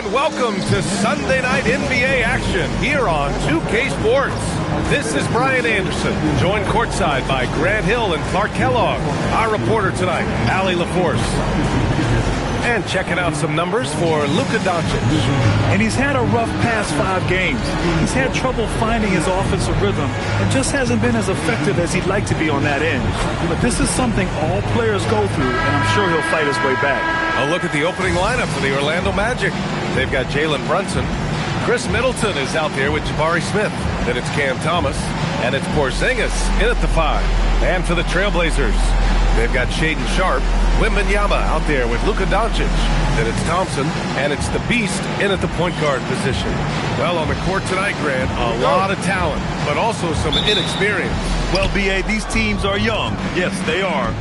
and welcome to Sunday Night NBA action here on 2K Sports. This is Brian Anderson, joined courtside by Grant Hill and Clark Kellogg. Our reporter tonight, Allie LaForce. And checking out some numbers for Luka Doncic. And he's had a rough past 5 games. He's had trouble finding his offensive rhythm and just hasn't been as effective as he'd like to be on that end. But this is something all players go through, and I'm sure he'll fight his way back. A look at the opening lineup for the Orlando Magic. They've got Jalen Brunson. Chris Middleton is out there with Jabari Smith. Then it's Cam Thomas. And it's Porzingis in at the 5. And for the Trailblazers, they've got Shaedon Sharpe, Wembanyama out there with Luka Doncic. Then it's Thompson, and it's the Beast in at the point guard position. Well, on the court tonight, Grant, a lot of talent, but also some inexperience. Well, B.A., these teams are young. Yes, they are.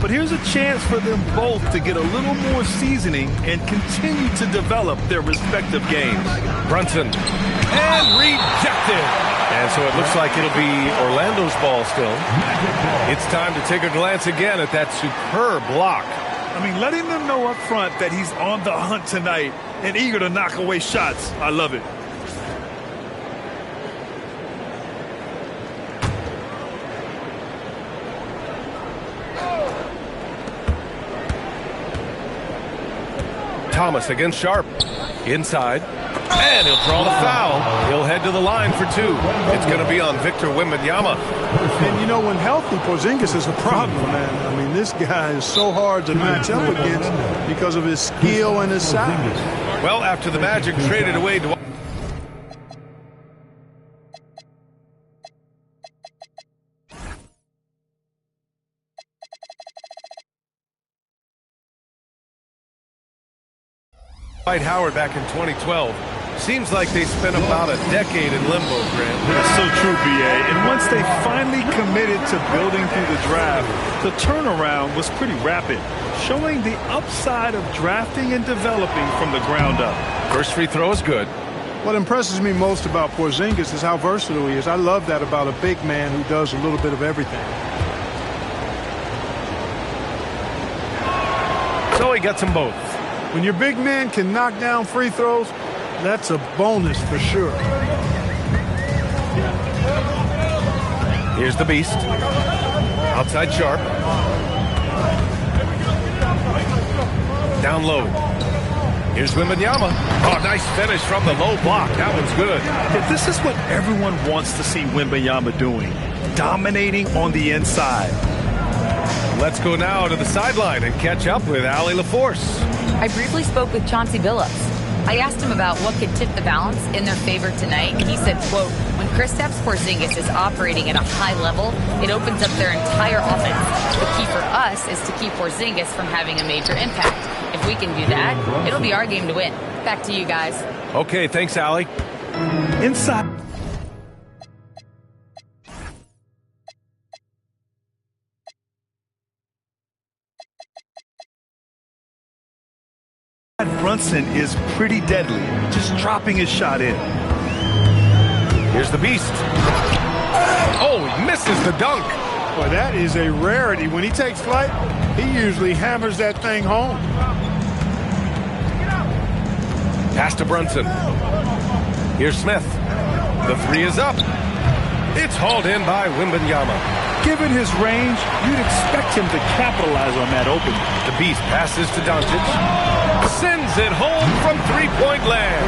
But here's a chance for them both to get a little more seasoning and continue to develop their respective games. Brunson, and rejected. And so it looks like it'll be Orlando's ball still. It's time to take a glance again at that superb block. I mean, letting them know up front that he's on the hunt tonight and eager to knock away shots. I love it. Thomas against Sharpe. Inside. And he'll draw the foul. He'll head to the line for 2. It's going to be on Victor Wembanyama. And, you know, when healthy, Porzingis is a problem, man. I mean, this guy is so hard to match up against because of his skill and his size. Well, after the Magic traded away to... Dwight Howard back in 2012. Seems like they spent about a decade in limbo, Grant. That's so true, B.A. And once they finally committed to building through the draft, the turnaround was pretty rapid, showing the upside of drafting and developing from the ground up. First free throw is good. What impresses me most about Porzingis is how versatile he is. I love that about a big man who does a little bit of everything. So he gets them both. When your big man can knock down free throws, that's a bonus for sure. Here's the Beast. Outside Sharpe. Down low. Here's Wembanyama. Oh, nice finish from the low block. That one's good. Yeah, this is what everyone wants to see Wembanyama doing. Dominating on the inside. Let's go now to the sideline and catch up with Allie LaForce. I briefly spoke with Chauncey Billups. I asked him about what could tip the balance in their favor tonight, and he said, quote, when Kristaps Porzingis is operating at a high level, it opens up their entire offense. The key for us is to keep Porzingis from having a major impact. If we can do that, it'll be our game to win. Back to you guys. Okay, thanks, Allie. Inside. Brunson is pretty deadly, just dropping his shot in. Here's the Beast. Oh, he misses the dunk. Boy, that is a rarity. When he takes flight, he usually hammers that thing home. Pass to Brunson. Here's Smith. The 3 is up. It's hauled in by Wembanyama. Given his range, you'd expect him to capitalize on that opening. The Beast passes to Doncic. Sends it home from three-point land.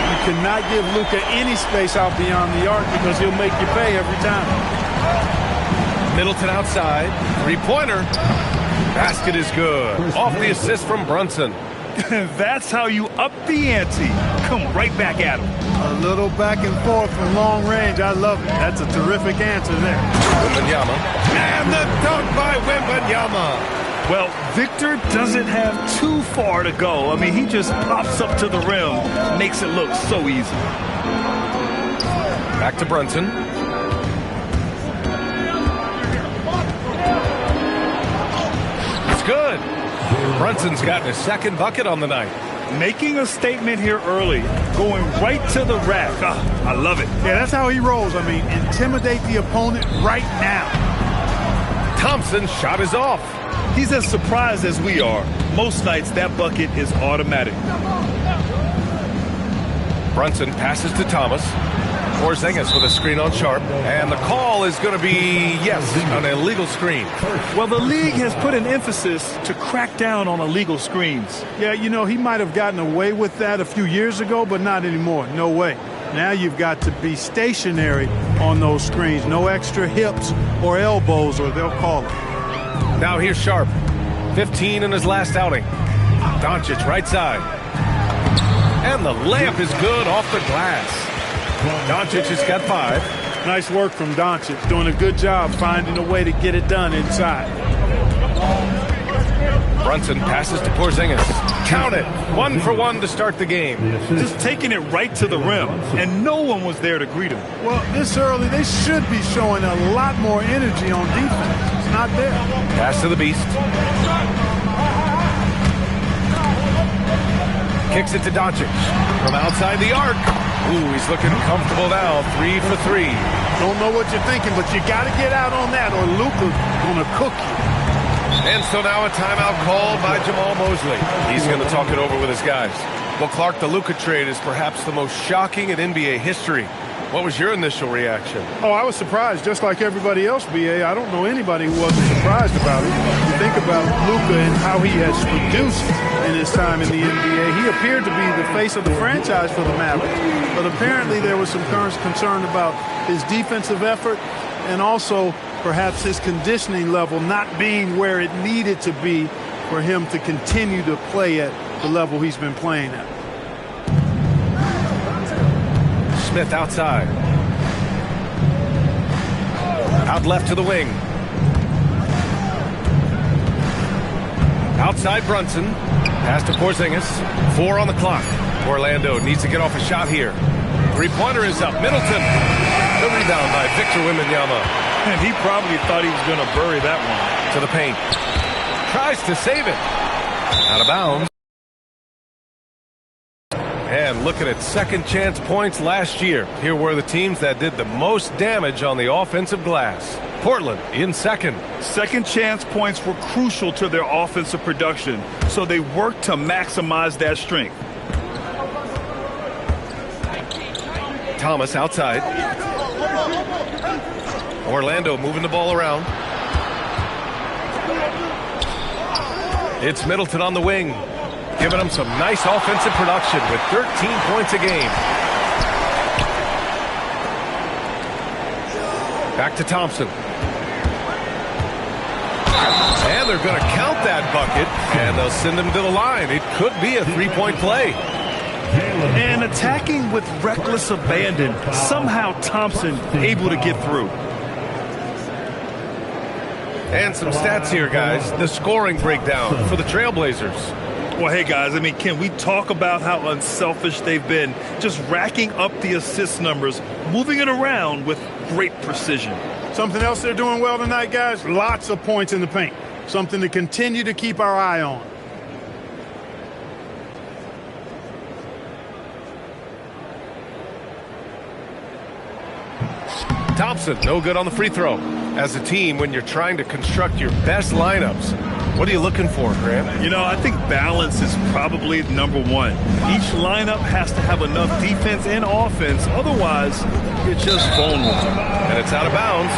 You cannot give Luka any space out beyond the arc because he'll make you pay every time. Middleton outside. Three-pointer. Basket is good. Off the assist from Brunson. That's how you up the ante. Come right back at him. A little back and forth from long range. I love it. That's a terrific answer there. Wembanyama. And the dunk by Wembanyama. Well, Victor doesn't have too far to go. I mean, he just pops up to the rim, makes it look so easy. Back to Brunson. It's good. Brunson's gotten his second bucket on the night. Making a statement here early, going right to the rack. Oh, I love it. Yeah, that's how he rolls. I mean, intimidate the opponent right now. Thompson's shot is off. He's as surprised as we are. Most nights, that bucket is automatic. Brunson passes to Thomas. Porzingis with a screen on Sharp. And the call is going to be, yes, an illegal screen. Well, the league has put an emphasis to crack down on illegal screens. Yeah, you know, he might have gotten away with that a few years ago, but not anymore. No way. Now you've got to be stationary on those screens. No extra hips or elbows, or they'll call it. Now here's Sharp. 15 in his last outing. Doncic right side. And the layup is good off the glass. Doncic has got 5. Nice work from Doncic. Doing a good job finding a way to get it done inside. Brunson passes to Porzingis. Count it. 1 for 1 to start the game. Just taking it right to the rim, and no one was there to greet him. Well, this early, they should be showing a lot more energy on defense. It's not there. Pass to the Beast. Kicks it to Doncic. From outside the arc. Ooh, he's looking comfortable now. 3 for 3. Don't know what you're thinking, but you got to get out on that or Luka's going to cook you. And so now a timeout called by Jamal Mosley. He's going to talk it over with his guys. Well, Clark, the Luka trade is perhaps the most shocking in NBA history. What was your initial reaction? Oh, I was surprised, just like everybody else, B.A. I don't know anybody who wasn't surprised about it. You think about Luka and how he has produced in his time in the NBA. He appeared to be the face of the franchise for the Mavericks, but apparently there was some concern about his defensive effort and also perhaps his conditioning level not being where it needed to be for him to continue to play at the level he's been playing at. Smith outside. Out left to the wing. Outside Brunson. Pass to Porzingis. 4 on the clock. Orlando needs to get off a shot here. Three-pointer is up. Middleton. The rebound by Victor Wembanyama. And he probably thought he was going to bury that one. To the paint. Tries to save it. Out of bounds. And looking at second chance points last year, here were the teams that did the most damage on the offensive glass. Portland in second. Second chance points were crucial to their offensive production, so they worked to maximize that strength. Thomas outside. Orlando moving the ball around. It's Middleton on the wing, giving them some nice offensive production with 13 points a game. Back to Thompson. And they're going to count that bucket, and they'll send him to the line. It could be a three-point play. And attacking with reckless abandon, somehow Thompson able to get through. And some stats here, guys. The scoring breakdown for the Trailblazers. Well, hey, guys, I mean, can we talk about how unselfish they've been? Just racking up the assist numbers, moving it around with great precision. Something else they're doing well tonight, guys? Lots of points in the paint. Something to continue to keep our eye on. Thompson, no good on the free throw. As a team, when you're trying to construct your best lineups, what are you looking for, Graham? You know, I think balance is probably number one. Each lineup has to have enough defense and offense. Otherwise, you're just vulnerable. And it's out of bounds.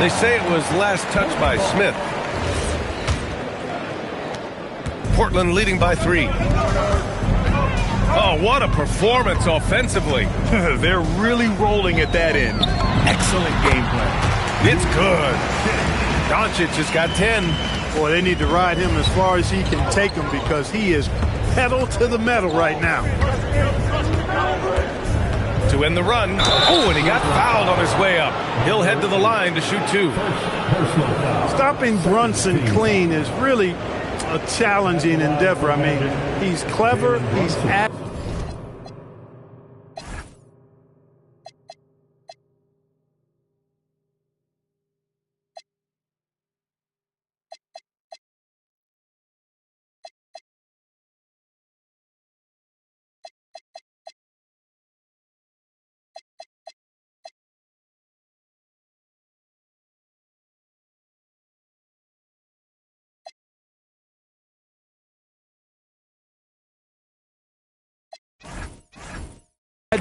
They say it was last touched by Smith. Portland leading by 3. Oh, what a performance offensively. They're really rolling at that end. Excellent game plan. It's good. Doncic has got 10. Boy, they need to ride him as far as he can take him because he is pedal to the metal right now. To end the run. Oh, and he got fouled on his way up. He'll head to the line to shoot 2. Stopping Brunson clean is really a challenging endeavor. I mean, he's clever, he's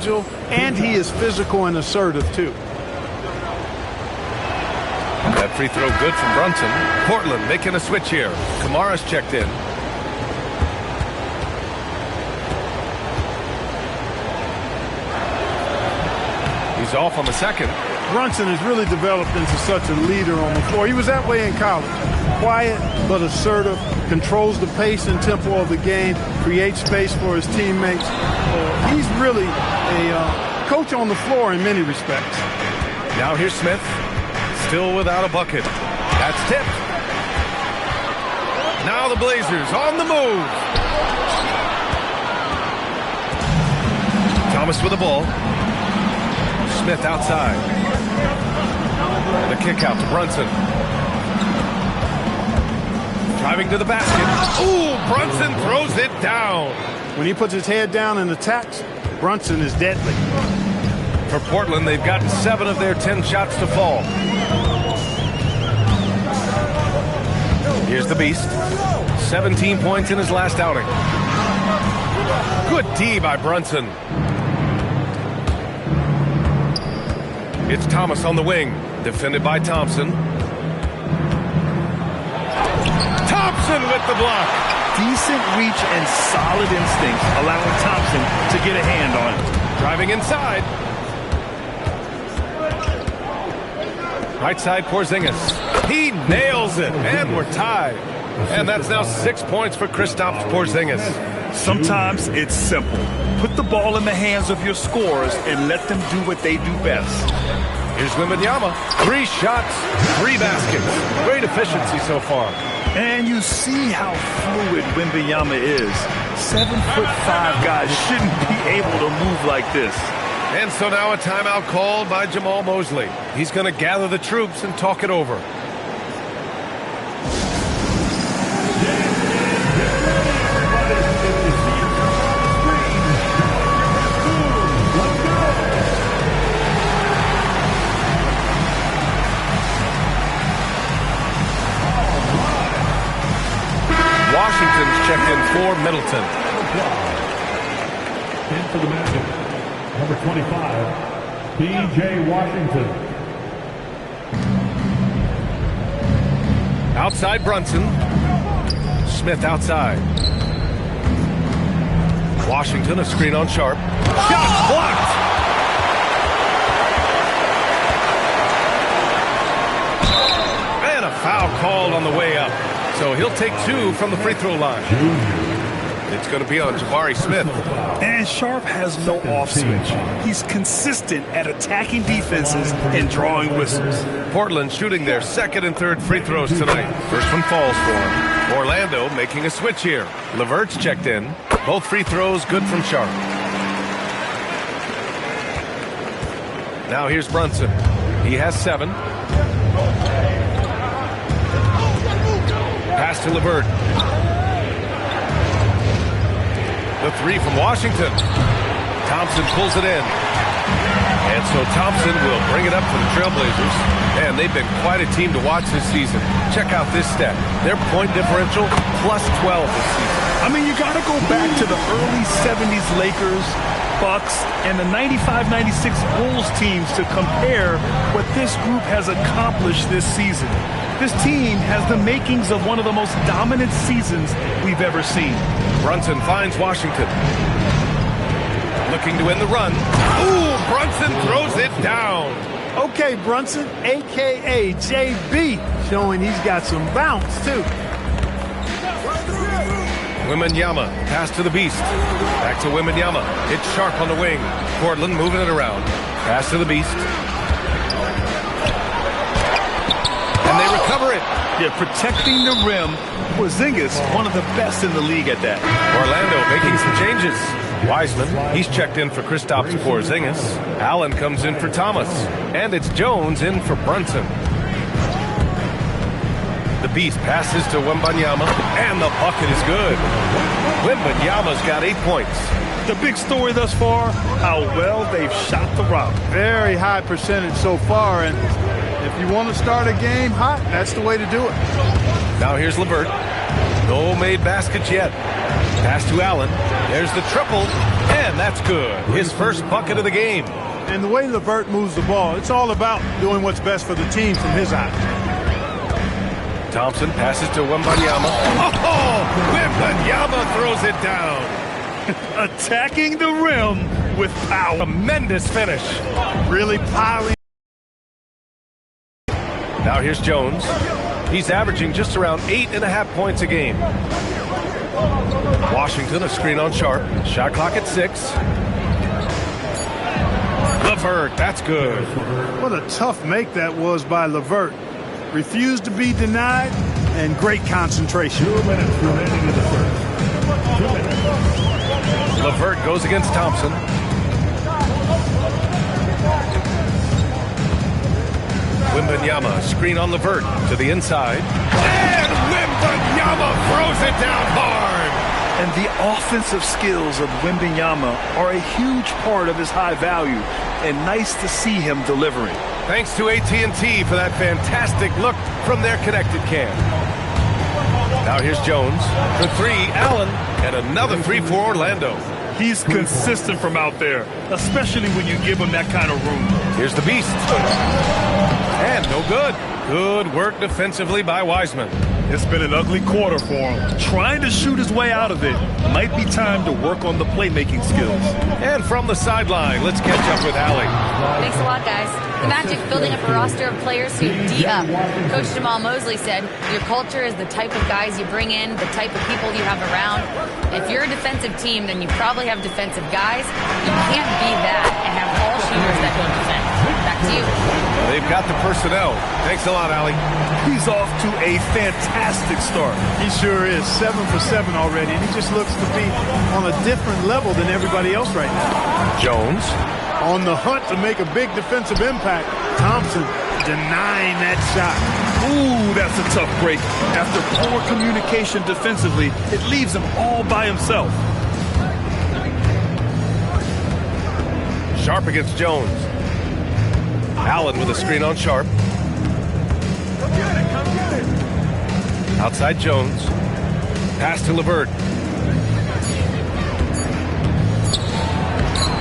agile, and he is physical and assertive, too. That free throw good from Brunson. Portland making a switch here. Kamara's checked in. He's off on the second. Brunson has really developed into such a leader on the floor. He was that way in college. Quiet but assertive, controls the pace and tempo of the game, creates space for his teammates. He's really a coach on the floor in many respects. Now here's Smith. Still without a bucket. That's tipped. Now the Blazers on the move. Thomas with the ball. Smith outside. The kick out to Brunson. Driving to the basket. Ooh, Brunson throws it down. When he puts his head down and attacks, Brunson is deadly. For Portland, they've gotten 7 of their 10 shots to fall. Here's the Beast. 17 points in his last outing. Good D by Brunson. It's Thomas on the wing, defended by Thompson. Thompson with the block. Decent reach and solid instincts, allowing Thompson to get a hand on it. Driving inside. Right side, Porzingis. He nails it, and we're tied. And that's now 6 points for Kristaps Porzingis. Sometimes it's simple. Put the ball in the hands of your scorers and let them do what they do best. Here's Wembanyama. 3 shots, 3 baskets. Great efficiency so far. And you see how fluid Wembanyama is. 7'5" guys shouldn't be able to move like this. And so now a timeout called by Jamal Mosley. He's going to gather the troops and talk it over. Washington's checked in for Middleton. In for the Magic, number 25, B.J. Washington. Outside Brunson. Smith outside. Washington, a screen on Sharp. Shot blocked! And a foul called on the way up. So he'll take 2 from the free throw line. It's going to be on Jabari Smith. And Sharp has no off switch. He's consistent at attacking defenses and drawing whistles. Portland shooting their second and third free throws tonight. First one falls for him. Orlando making a switch here. LeVert's checked in. Both free throws good from Sharp. Now here's Brunson. He has 7. Pass to LeVert. The 3 from Washington. Thompson pulls it in. And so Thompson will bring it up for the Trailblazers. And they've been quite a team to watch this season. Check out this stat. Their point differential +12 this season. I mean, you got to go back to the early 70s Lakers, Bucks, and the 95-96 Bulls teams to compare what this group has accomplished this season. This team has the makings of one of the most dominant seasons we've ever seen. Brunson finds Washington. Looking to win the run. Ooh, Brunson throws it down. Okay, Brunson, a.k.a. JB, showing he's got some bounce, too. Wembanyama, pass to the Beast. Back to Wembanyama. It's Sharp on the wing. Portland moving it around. Pass to the Beast. And they recover it. Yeah, protecting the rim. Porzingis, one of the best in the league at that. Orlando making some changes. Wiseman, he's checked in for Kristaps Porzingis. Allen comes in for Thomas. And it's Jones in for Brunson. The Beast passes to Wembanyama, and the bucket is good. Wembanyama's got 8 points. The big story thus far, how well they've shot the rock. Very high percentage so far, and if you want to start a game hot, that's the way to do it. Now here's LeVert. No made baskets yet. Pass to Allen. There's the triple, and And that's good. His first bucket of the game. And the way LeVert moves the ball, it's all about doing what's best for the team from his eyes. Thompson passes to Wembanyama. Oh, Wembanyama throws it down. Attacking the rim with power. Tremendous finish. Really piling. Now here's Jones. He's averaging just around 8.5 points a game. Washington, a screen on Sharp. Shot clock at 6. LeVert, that's good. What a tough make that was by LeVert. Refused to be denied, and great concentration. 2 minutes remaining in the first. 2 minutes. LeVert goes against Thompson. Wembanyama, screen on LeVert to the inside. And Wembanyama throws it down hard. And the offensive skills of Wembanyama are a huge part of his high value, and nice to see him delivering. Thanks to AT&T for that fantastic look from their connected cam. Now here's Jones for 3, Allen, and another 3 for Orlando. He's consistent from out there, especially when you give him that kind of room. Here's the Beast. And no good. Good work defensively by Wiseman. It's been an ugly quarter for him. Trying to shoot his way out of it. Might be time to work on the playmaking skills. And from the sideline, let's catch up with Allie. Thanks a lot, guys. The Magic building up a roster of players who D up. Coach Jamal Mosley said, your culture is the type of guys you bring in, the type of people you have around. If you're a defensive team, then you probably have defensive guys. You can't be that and have all shooters that don't defend. Back to you. They've got the personnel. Thanks a lot, Allie. He's off to a fantastic start. He sure is. 7 for 7 already, and he just looks to be on a different level than everybody else right now. Jones. On the hunt to make a big defensive impact. Thompson denying that shot. Ooh, that's a tough break. After poor communication defensively, it leaves him all by himself. Sharp against Jones. Allen with a screen on Sharp. Outside Jones. Pass to LeVert.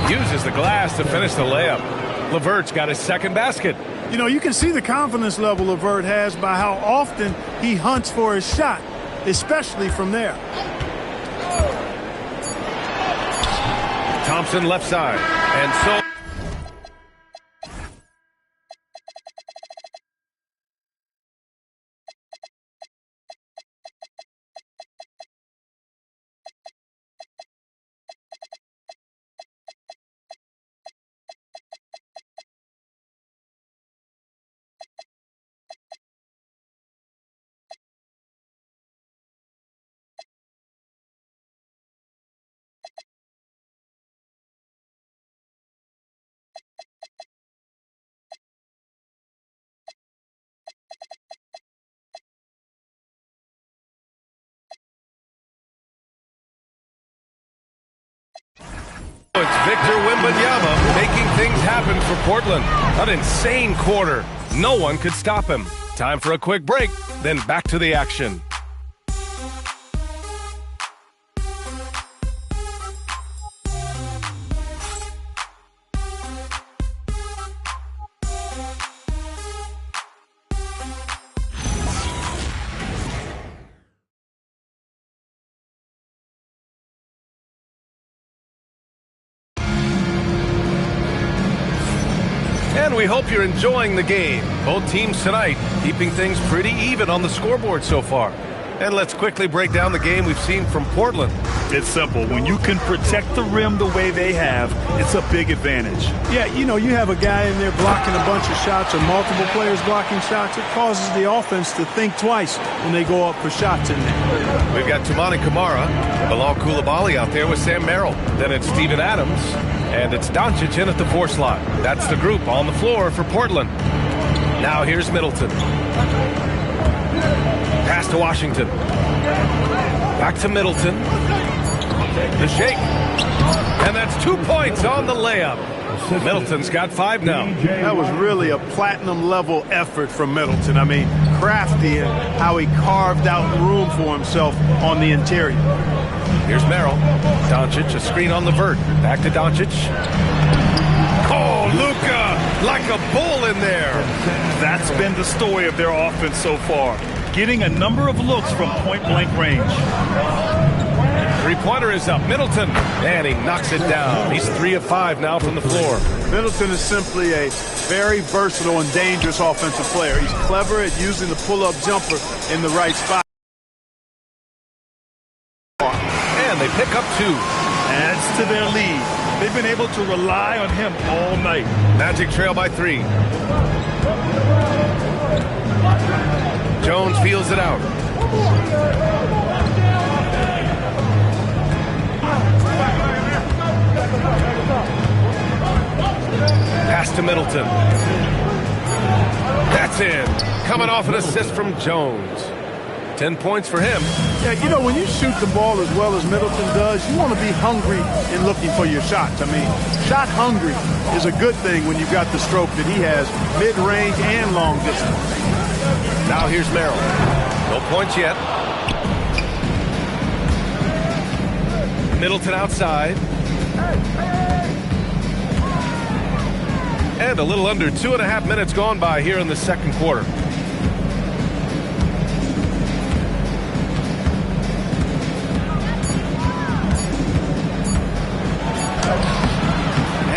Uses the glass to finish the layup. LeVert's got his second basket. You know, you can see the confidence level LeVert has by how often he hunts for his shot, especially from there. Thompson left side. And so... It's Victor Wembanyama making things happen for Portland. An insane quarter. No one could stop him. Time for a quick break, then back to the action. And we hope you're enjoying the game. Both teams tonight keeping things pretty even on the scoreboard so far. And let's quickly break down the game we've seen from Portland. It's simple. When you can protect the rim the way they have, it's a big advantage. Yeah, you know, you have a guy in there blocking a bunch of shots or multiple players blocking shots. It causes the offense to think twice when they go up for shots in there. We've got Tumani Kamara, Bilal Coulibaly out there with Sam Merrill. Then it's Steven Adams, and it's Doncic in at the 4 slot. That's the group on the floor for Portland. Now here's Middleton. Pass to Washington. Back to Middleton. The shake. And that's 2 points on the layup. Middleton's got 5 now. That was really a platinum-level effort from Middleton. I mean, crafty in how he carved out room for himself on the interior. Here's Merrill. Doncic, a screen on the vert. Back to Doncic. Oh, Luka, like a bull in there. That's been the story of their offense so far. Getting a number of looks from point-blank range. Three-pointer is up. Middleton. And he knocks it down. He's 3 of 5 now from the floor. Middleton is simply a very versatile and dangerous offensive player. He's clever at using the pull-up jumper in the right spot. And they pick up 2. Adds to their lead. They've been able to rely on him all night. Magic trail by 3. Jones feels it out. Pass to Middleton. That's in. Coming off an assist from Jones. 10 points for him. Yeah, you know, when you shoot the ball as well as Middleton does, you want to be hungry in looking for your shots. I mean, shot hungry is a good thing when you've got the stroke that he has, mid-range and long distance. Now here's Merrill. No points yet. Middleton outside. And a little under 2.5 minutes gone by here in the second quarter.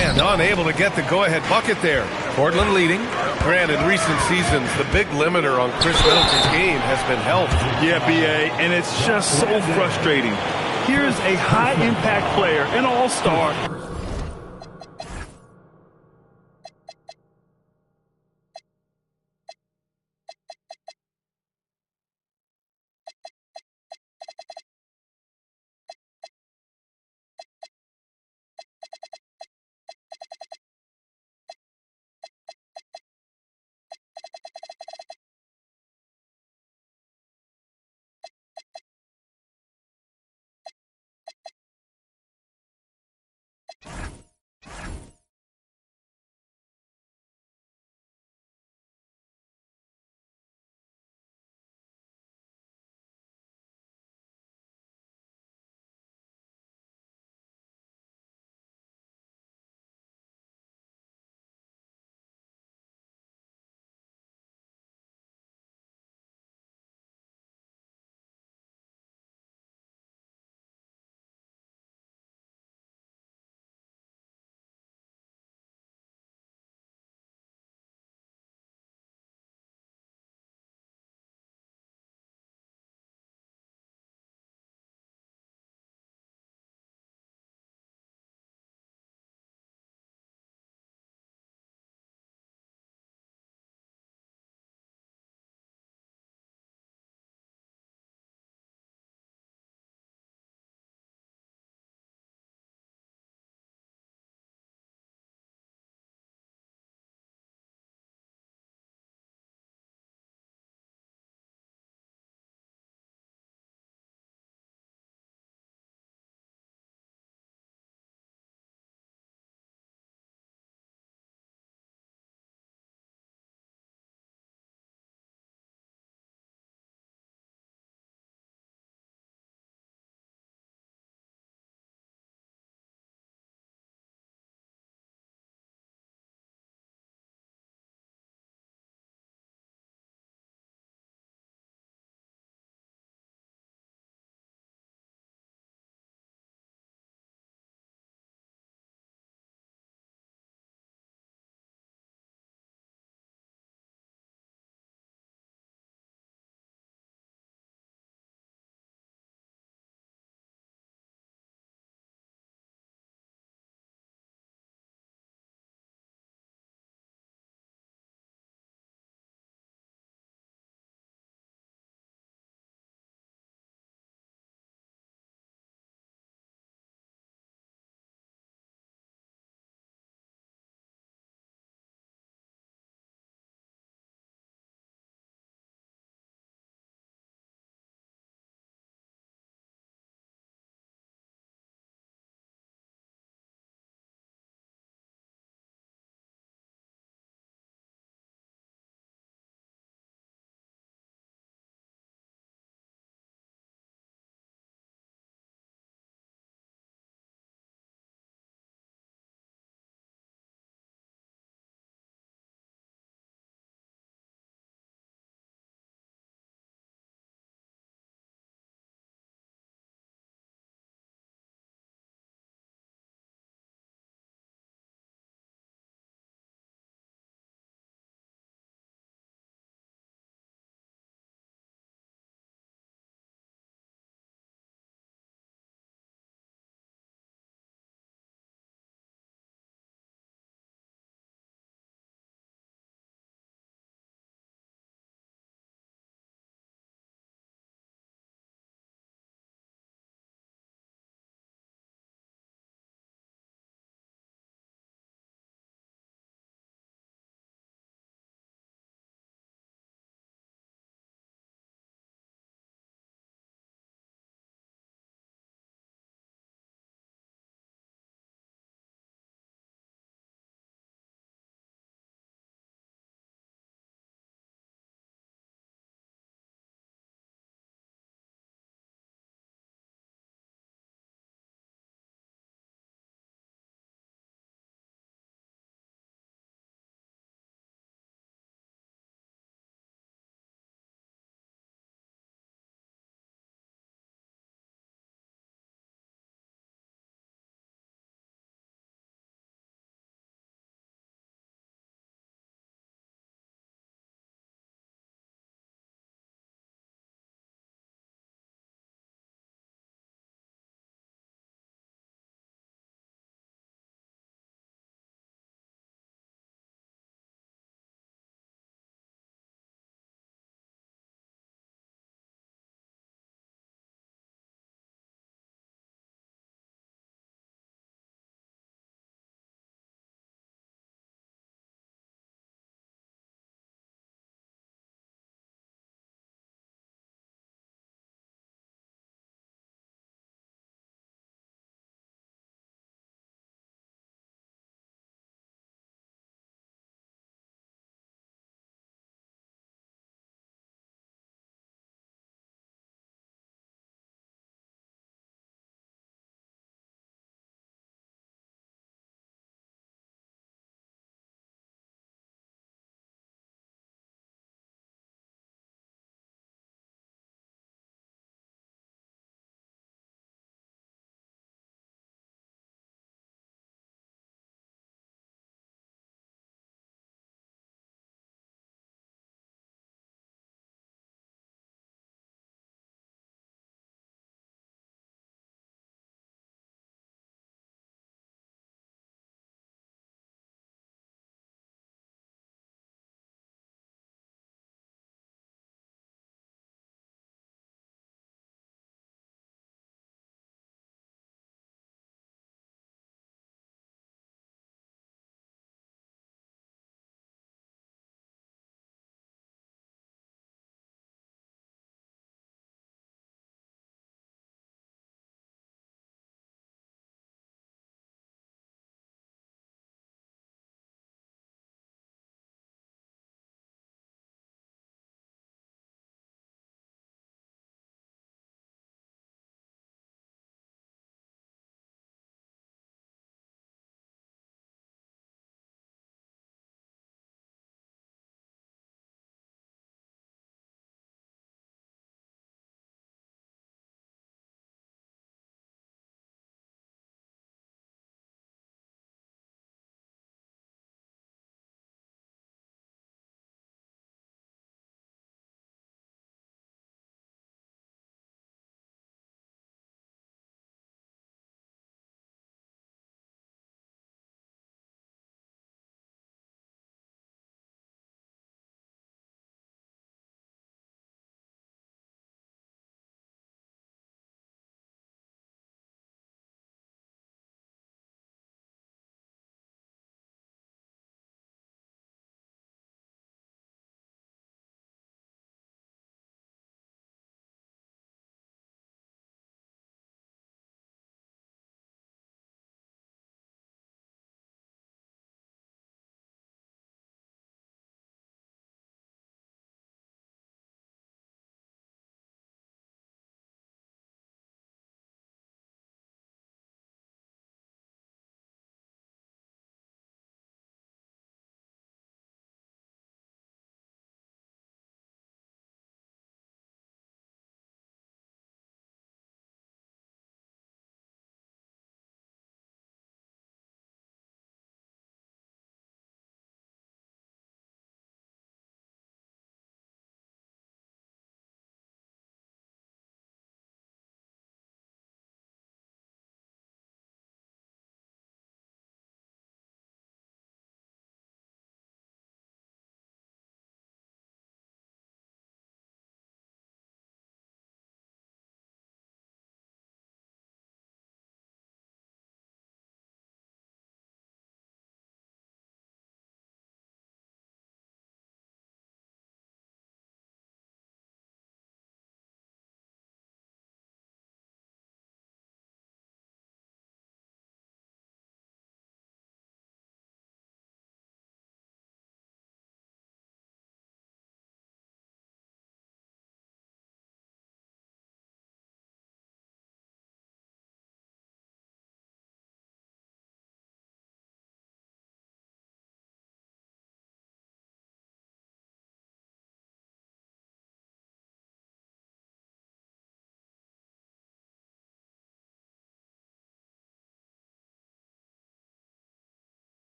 And unable to get the go-ahead bucket there. Portland leading. Granted, in recent seasons, the big limiter on Chris Middleton's game has been health. Yeah, B.A., and it's just so frustrating. Here's a high-impact player, an all-star,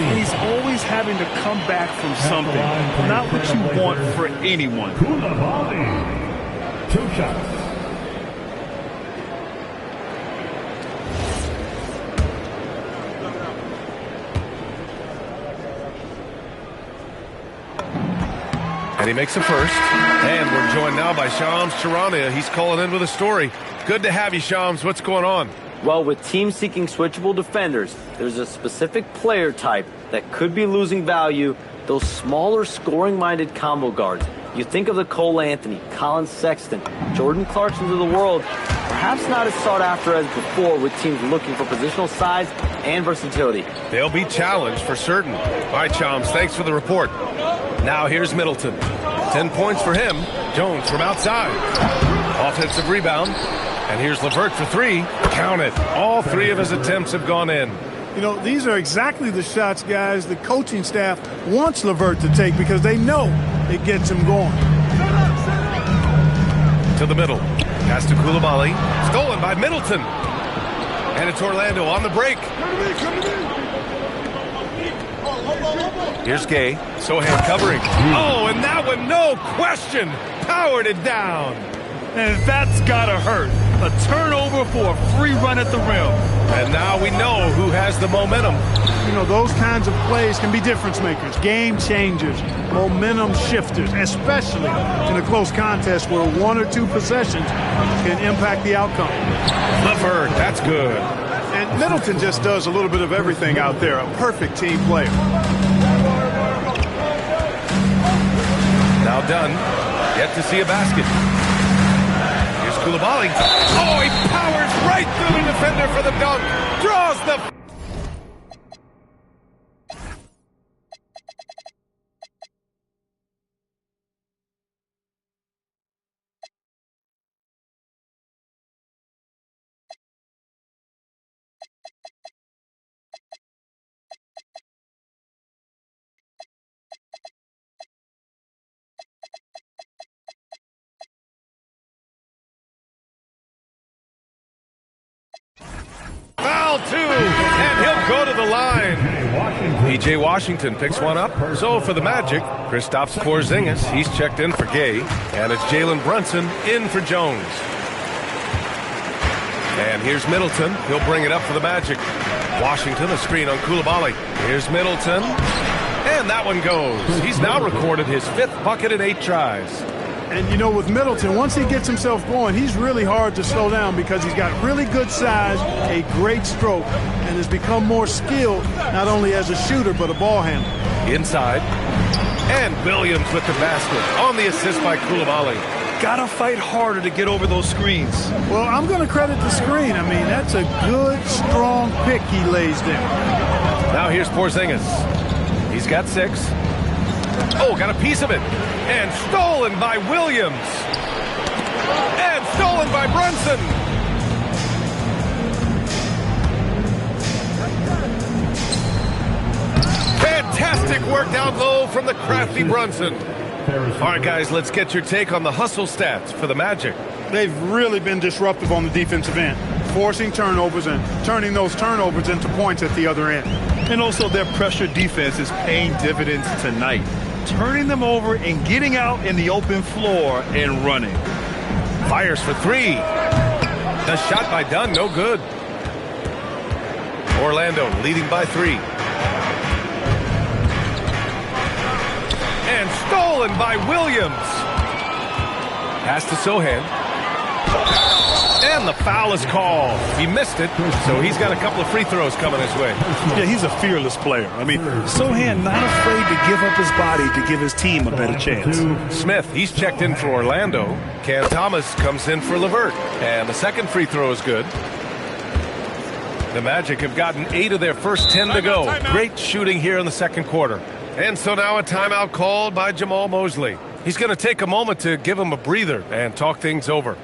And he's always having to come back from something. Not what you want for anyone. Koulibaly, 2 shots. And he makes the first. And we're joined now by Shams Charania. He's calling in with a story. Good to have you, Shams. What's going on? Well, with teams seeking switchable defenders, there's a specific player type that could be losing value, those smaller scoring-minded combo guards. You think of the Cole Anthony, Colin Sexton, Jordan Clarksons of the world, perhaps not as sought after as before with teams looking for positional size and versatility. They'll be challenged for certain. All right, Shams, thanks for the report. Now here's Middleton. 10 points for him. Jones from outside. Offensive rebound. And here's LeVert for 3. Count it. All 3 of his attempts have gone in. You know, these are exactly the shots, guys, the coaching staff wants LeVert to take because they know it gets him going. To the middle. Pass to Koulibaly. Stolen by Middleton. And it's Orlando on the break. Here's Gay. Sohan covering. Oh, and that one, no question, powered it down. And that's gotta hurt. A turnover for a free run at the rim. And now we know who has the momentum. You know, those kinds of plays can be difference makers, game changers, momentum shifters, especially in a close contest where 1 or 2 possessions can impact the outcome. LeVert, that's good. And Middleton just does a little bit of everything out there, a perfect team player. Now done. Yet to see a basket. Here's Koulibaly. Oh, he powers right through the defender for the dunk. Draws the... Foul 2, and he'll go to the line. P.J. Washington picks one up. So for the Magic, Kristaps Porzingis, he's checked in for Gay, and it's Jalen Brunson in for Jones. And here's Middleton. He'll bring it up for the Magic. Washington, a screen on Koulibaly. Here's Middleton, and that one goes. He's now recorded his 5th bucket in 8 tries. And, you know, with Middleton, once he gets himself going, he's really hard to slow down because he's got really good size, a great stroke, and has become more skilled not only as a shooter but a ball handler. Inside. And Williams with the basket on the assist by Koulibaly. Gotta fight harder to get over those screens. Well, I'm going to credit the screen. I mean, that's a good, strong pick he lays there. Now here's Porzingis. He's got 6. Oh, got a piece of it. And stolen by Williams. And stolen by Brunson. Fantastic work down low from the crafty Brunson. All right, guys, let's get your take on the hustle stats for the Magic. They've really been disruptive on the defensive end, forcing turnovers and turning those turnovers into points at the other end. And also their pressure defense is paying dividends tonight. Turning them over and getting out in the open floor and running. Fires for 3. The shot by Dunn, no good. Orlando leading by 3. And stolen by Williams. Pass to Sohan. And the foul is called. He missed it, so he's got a couple of free throws coming his way. Yeah, he's a fearless player. I mean, Sohan not afraid to give up his body to give his team a better chance. Smith, he's checked in for Orlando. Cam Thomas comes in for LeVert. And the second free throw is good. The Magic have gotten 8 of their first 10 to go. Great shooting here in the second quarter. And so now a timeout called by Jamal Mosley. He's going to take a moment to give him a breather and talk things over.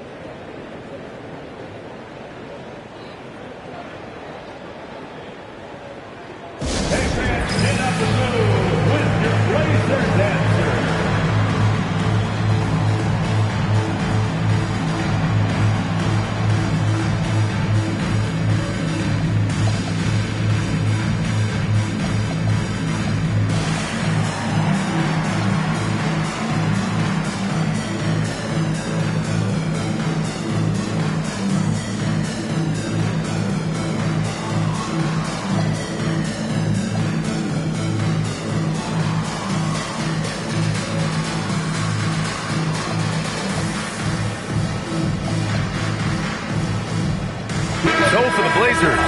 for the Blazers.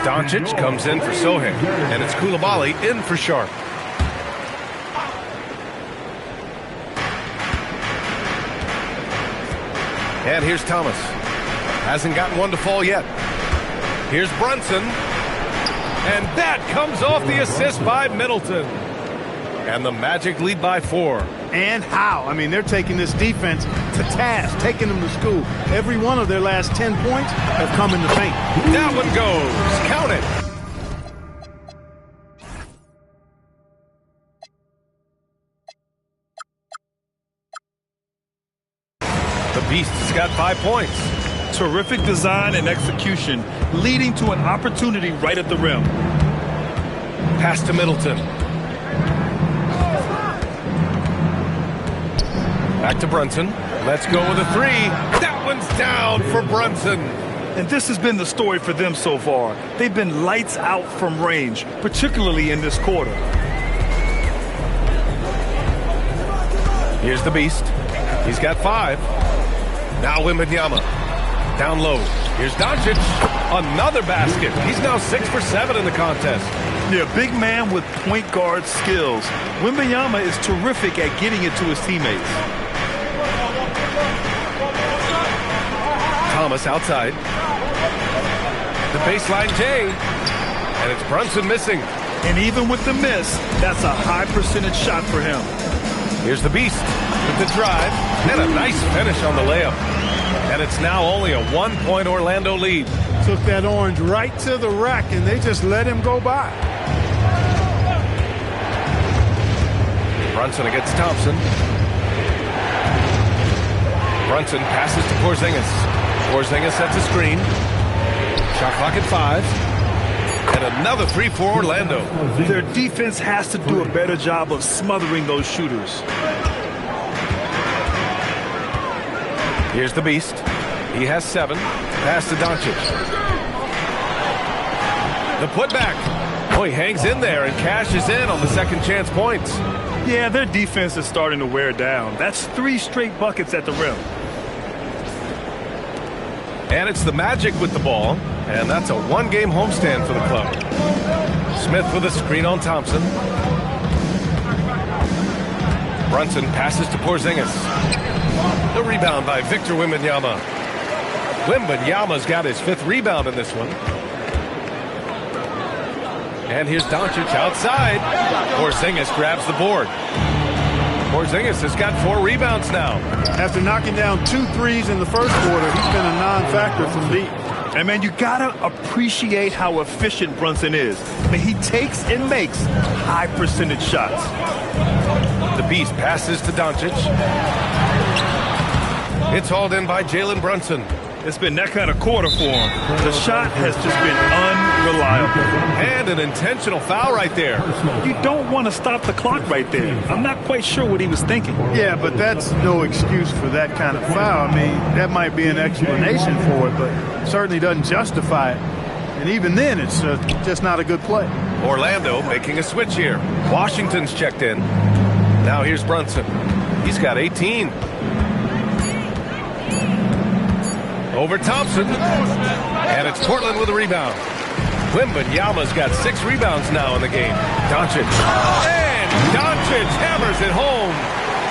Doncic comes in for Sohan, and it's Koulibaly in for Sharp. And here's Thomas. Hasn't gotten one to fall yet. Here's Brunson. And that comes off the assist by Middleton. And the Magic lead by 4. And how? I mean, they're taking this defense to task, taking them to school. Every one of their last 10 points have come in the paint. That one goes. Count it. The Beast has got 5 points. Terrific design and execution, leading to an opportunity right at the rim. Pass to Middleton. Back to Brunson. Let's go with a 3. That one's down for Brunson. And this has been the story for them so far. They've been lights out from range, particularly in this quarter. Here's the Beast. He's got 5. Now Wembanyama. Down low. Here's Doncic. Another basket. He's now 6 for 7 in the contest. Yeah, big man with point guard skills. Wembanyama is terrific at getting it to his teammates. Thomas outside. The baseline J. And it's Brunson missing. And even with the miss, that's a high percentage shot for him. Here's the Beast with the drive. And a nice finish on the layup. And it's now only a 1-point Orlando lead. Took that orange right to the rack, and they just let him go by. Brunson against Thompson. Brunson passes to Porzingis. Porzingis sets a screen. Shot clock at 5. And another 3 for Orlando. Their defense has to do a better job of smothering those shooters. Here's the Beast. He has 7. Pass to Doncic. The putback. Oh, he hangs in there and cashes in on the second chance points. Yeah, their defense is starting to wear down. That's 3 straight buckets at the rim. And it's the Magic with the ball. And that's a 1-game homestand for the club. Smith with a screen on Thompson. Brunson passes to Porzingis. The rebound by Victor Wembanyama. Wembanyama's got his 5th rebound in this one. And here's Doncic outside. Porzingis grabs the board. Porzingis has got 4 rebounds now. After knocking down 2 threes in the first quarter, he's been a non-factor from deep. And, man, you got to appreciate how efficient Brunson is. I mean, he takes and makes high percentage shots. The Beast passes to Doncic. It's hauled in by Jalen Brunson. It's been that kind of quarter for him. The shot has just been unreliable. And an intentional foul right there. You don't want to stop the clock right there. I'm not quite sure what he was thinking. Yeah, but that's no excuse for that kind of foul. I mean, that might be an explanation for it, but certainly doesn't justify it. And even then, it's just not a good play. Orlando making a switch here. Washington's checked in. Now here's Brunson. He's got 18. Over Thompson. And it's Portland with a rebound. Wembanyama's got 6 rebounds now in the game. Doncic. And Doncic hammers it home.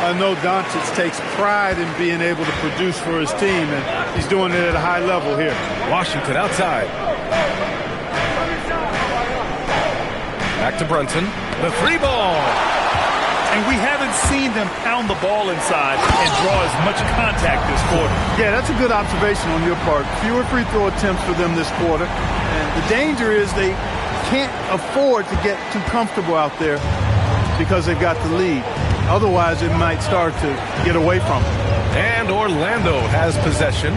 I know Doncic takes pride in being able to produce for his team, and he's doing it at a high level here. Washington outside. Back to Brunson. The 3 ball. And we haven't seen them pound the ball inside and draw as much contact this quarter. Yeah, that's a good observation on your part. Fewer free throw attempts for them this quarter. And the danger is they can't afford to get too comfortable out there because they've got the lead. Otherwise, it might start to get away from them. And Orlando has possession.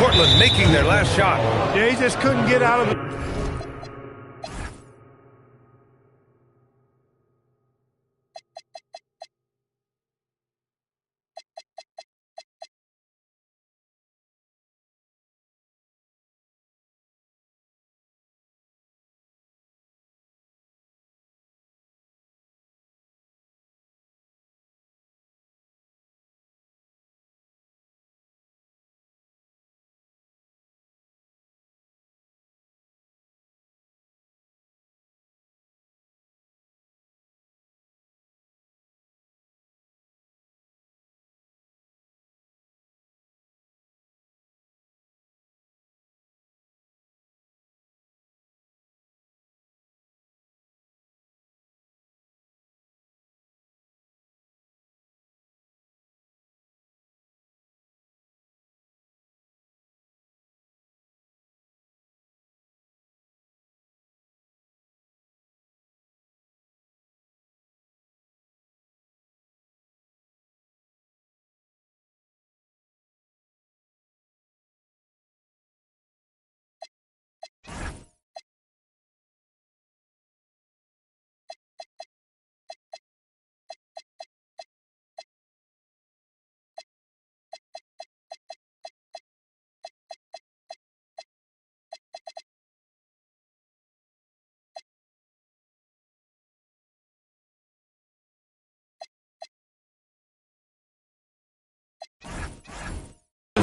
Portland making their last shot. Yeah, he just couldn't get out of the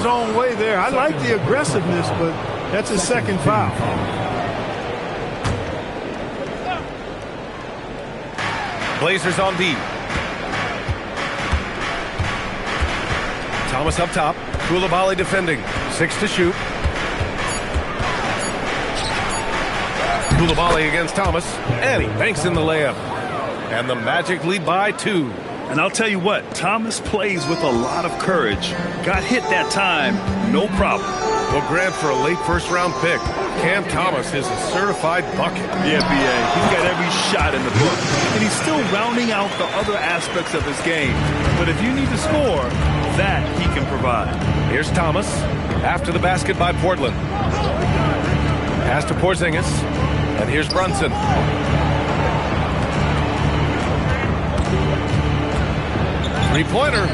his own way there. I like the aggressiveness, but that's his second foul. Blazers on D. Thomas up top. Koulibaly defending. 6 to shoot. Koulibaly against Thomas. And he banks in the layup. And the Magic lead by 2. And I'll tell you what, Thomas plays with a lot of courage. Got hit that time, no problem. Well, Grant, for a late first-round pick, Cam Thomas is a certified bucket. Yeah, B.A., he's got every shot in the book. And he's still rounding out the other aspects of his game. But if you need to score, that he can provide. Here's Thomas after the basket by Portland. Pass to Porzingis. And here's Brunson. Three-pointer.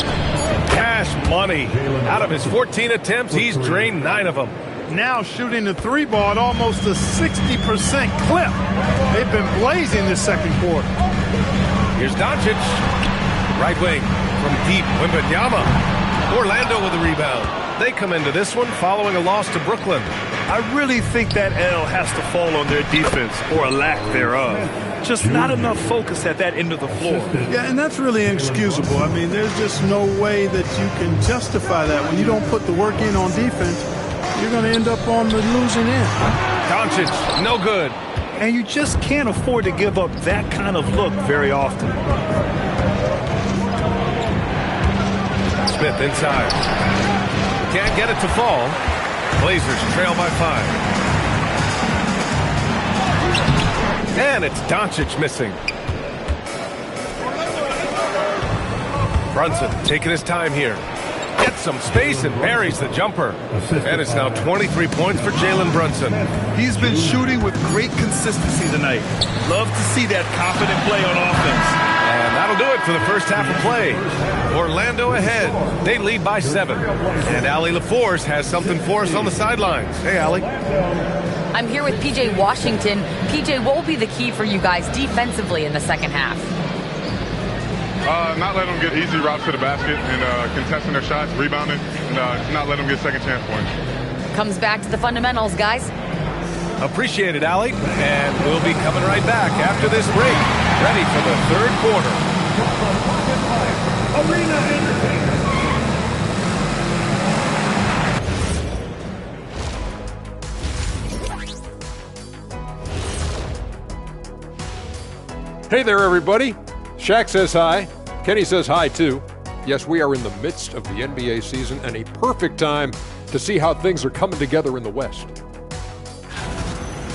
Cash money. Out of his 14 attempts, he's drained 9 of them. Now shooting the 3 ball at almost a 60% clip. They've been blazing this second quarter. Here's Doncic. Right wing from deep. Wembanyama. Orlando with the rebound. They come into this one following a loss to Brooklyn. I really think that L has to fall on their defense, or a lack thereof. Just not enough focus at that end of the floor. Yeah, and that's really inexcusable. I mean, there's just no way that you can justify that. When you don't put the work in on defense, you're going to end up on the losing end. Doncic, no good. And you just can't afford to give up that kind of look very often. Smith inside. Can't get it to fall. Blazers trail by 5. And it's Doncic missing. Brunson taking his time here. Gets some space and buries the jumper. And it's now 23 points for Jalen Brunson. He's been shooting with great consistency tonight. Love to see that confident play on offense. And that'll do it for the first half of play. Orlando ahead. They lead by 7. And Allie LaForce has something for us on the sidelines. Hey, Allie. I'm here with P.J. Washington. P.J., what will be the key for you guys defensively in the second half? Not letting them get easy routes to the basket and contesting their shots, rebounding, and not letting them get second chance points. Comes back to the fundamentals, guys. Appreciate it, Allie. And we'll be coming right back after this break. Ready for the third quarter. Arena Entertainment. Hey there, everybody. Shaq says hi. Kenny says hi, too. Yes, we are in the midst of the NBA season and a perfect time to see how things are coming together in the West.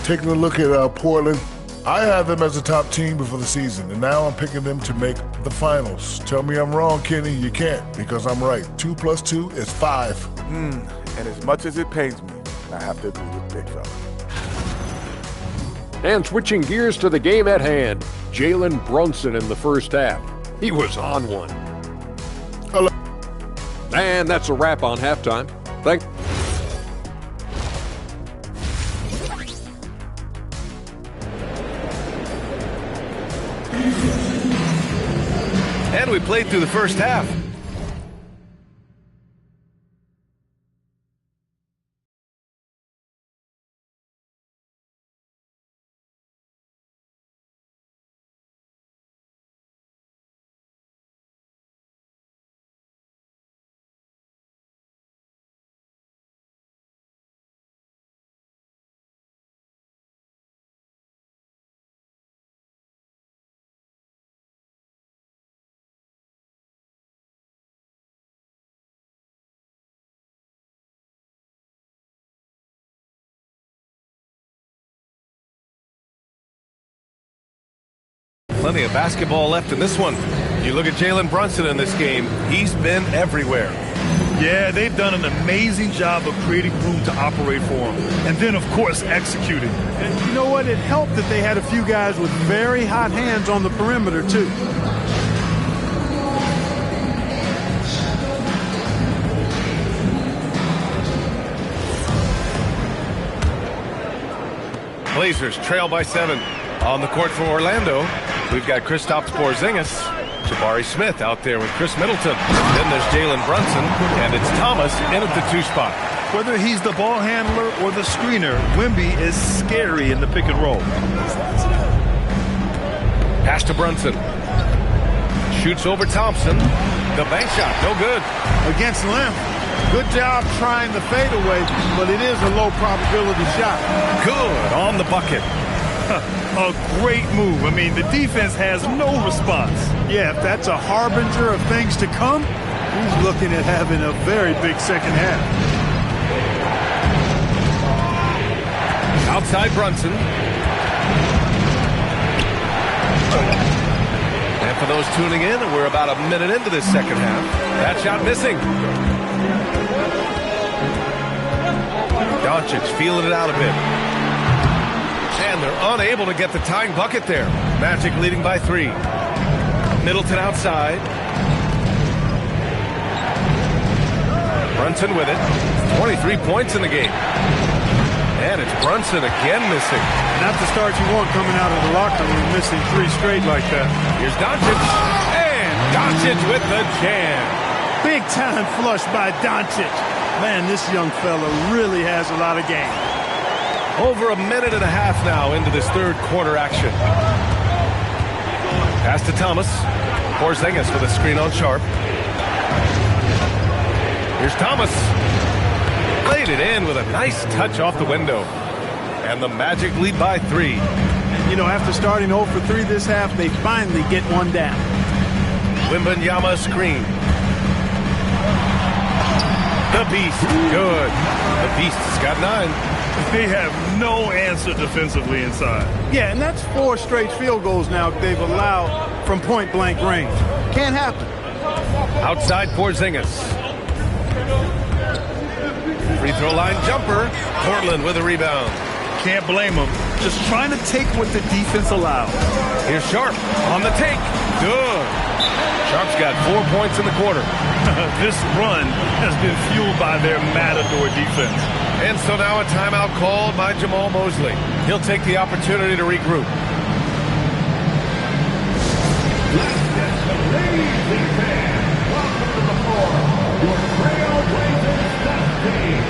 Taking a look at Portland, I had them as a top team before the season, and now I'm picking them to make the finals. Tell me I'm wrong, Kenny. You can't, because I'm right. 2 + 2 is 5. And as much as it pains me, I have to agree with Big Fella. And switching gears to the game at hand, Jalen Brunson in the first half. He was on one. Hello. And that's a wrap on halftime. Thank. And we played through the first half. Plenty of basketball left in this one. You look at Jalen Brunson in this game, he's been everywhere. Yeah, they've done an amazing job of creating room to operate for him. And then, of course, executing. And you know what? It helped that they had a few guys with very hot hands on the perimeter, too. Blazers trail by 7. On the court for Orlando, we've got Kristaps Porzingis. Jabari Smith out there with Chris Middleton. Then there's Jalen Brunson, and it's Thomas in at the 2 spot. Whether he's the ball handler or the screener, Wemby is scary in the pick and roll. Pass to Brunson. Shoots over Thompson. The bank shot, no good. Against length. Good job trying the fadeaway, but it is a low probability shot. Good on the bucket. A great move. I mean, the defense has no response. Yeah, if that's a harbinger of things to come, he's looking at having a very big second half. Outside Brunson. And for those tuning in, we're about a minute into this second half. That shot missing. Doncic feeling it out a bit. And they're unable to get the tying bucket there. Magic leading by 3. Middleton outside. Brunson with it. 23 points in the game. And it's Brunson again missing. Not the start you want coming out of the locker room, missing 3 straight like that. Here's Doncic. And Doncic with the jam. Big time flush by Doncic. Man, this young fella really has a lot of game. Over a minute and a half now into this third quarter action. Pass to Thomas. Porzingis with a screen on Sharp. Here's Thomas. Laid it in with a nice touch off the window. And the Magic lead by 3. You know, after starting 0 for 3 this half, they finally get one down. Wembanyama screen. The Beast, good. The Beast's got 9. They have no answer defensively inside. Yeah, and that's 4 straight field goals now they've allowed from point-blank range. Can't happen. Outside Porzingis. Free throw line jumper. Portland with a rebound. Can't blame them. Just trying to take what the defense allows. Here's Sharp on the take. Good. Sharp's got 4 points in the quarter. This run has been fueled by their matador defense. And so now a timeout called by Jamal Mosley. He'll take the opportunity to regroup. Welcome to the floor, your Trailblazers Dust Team.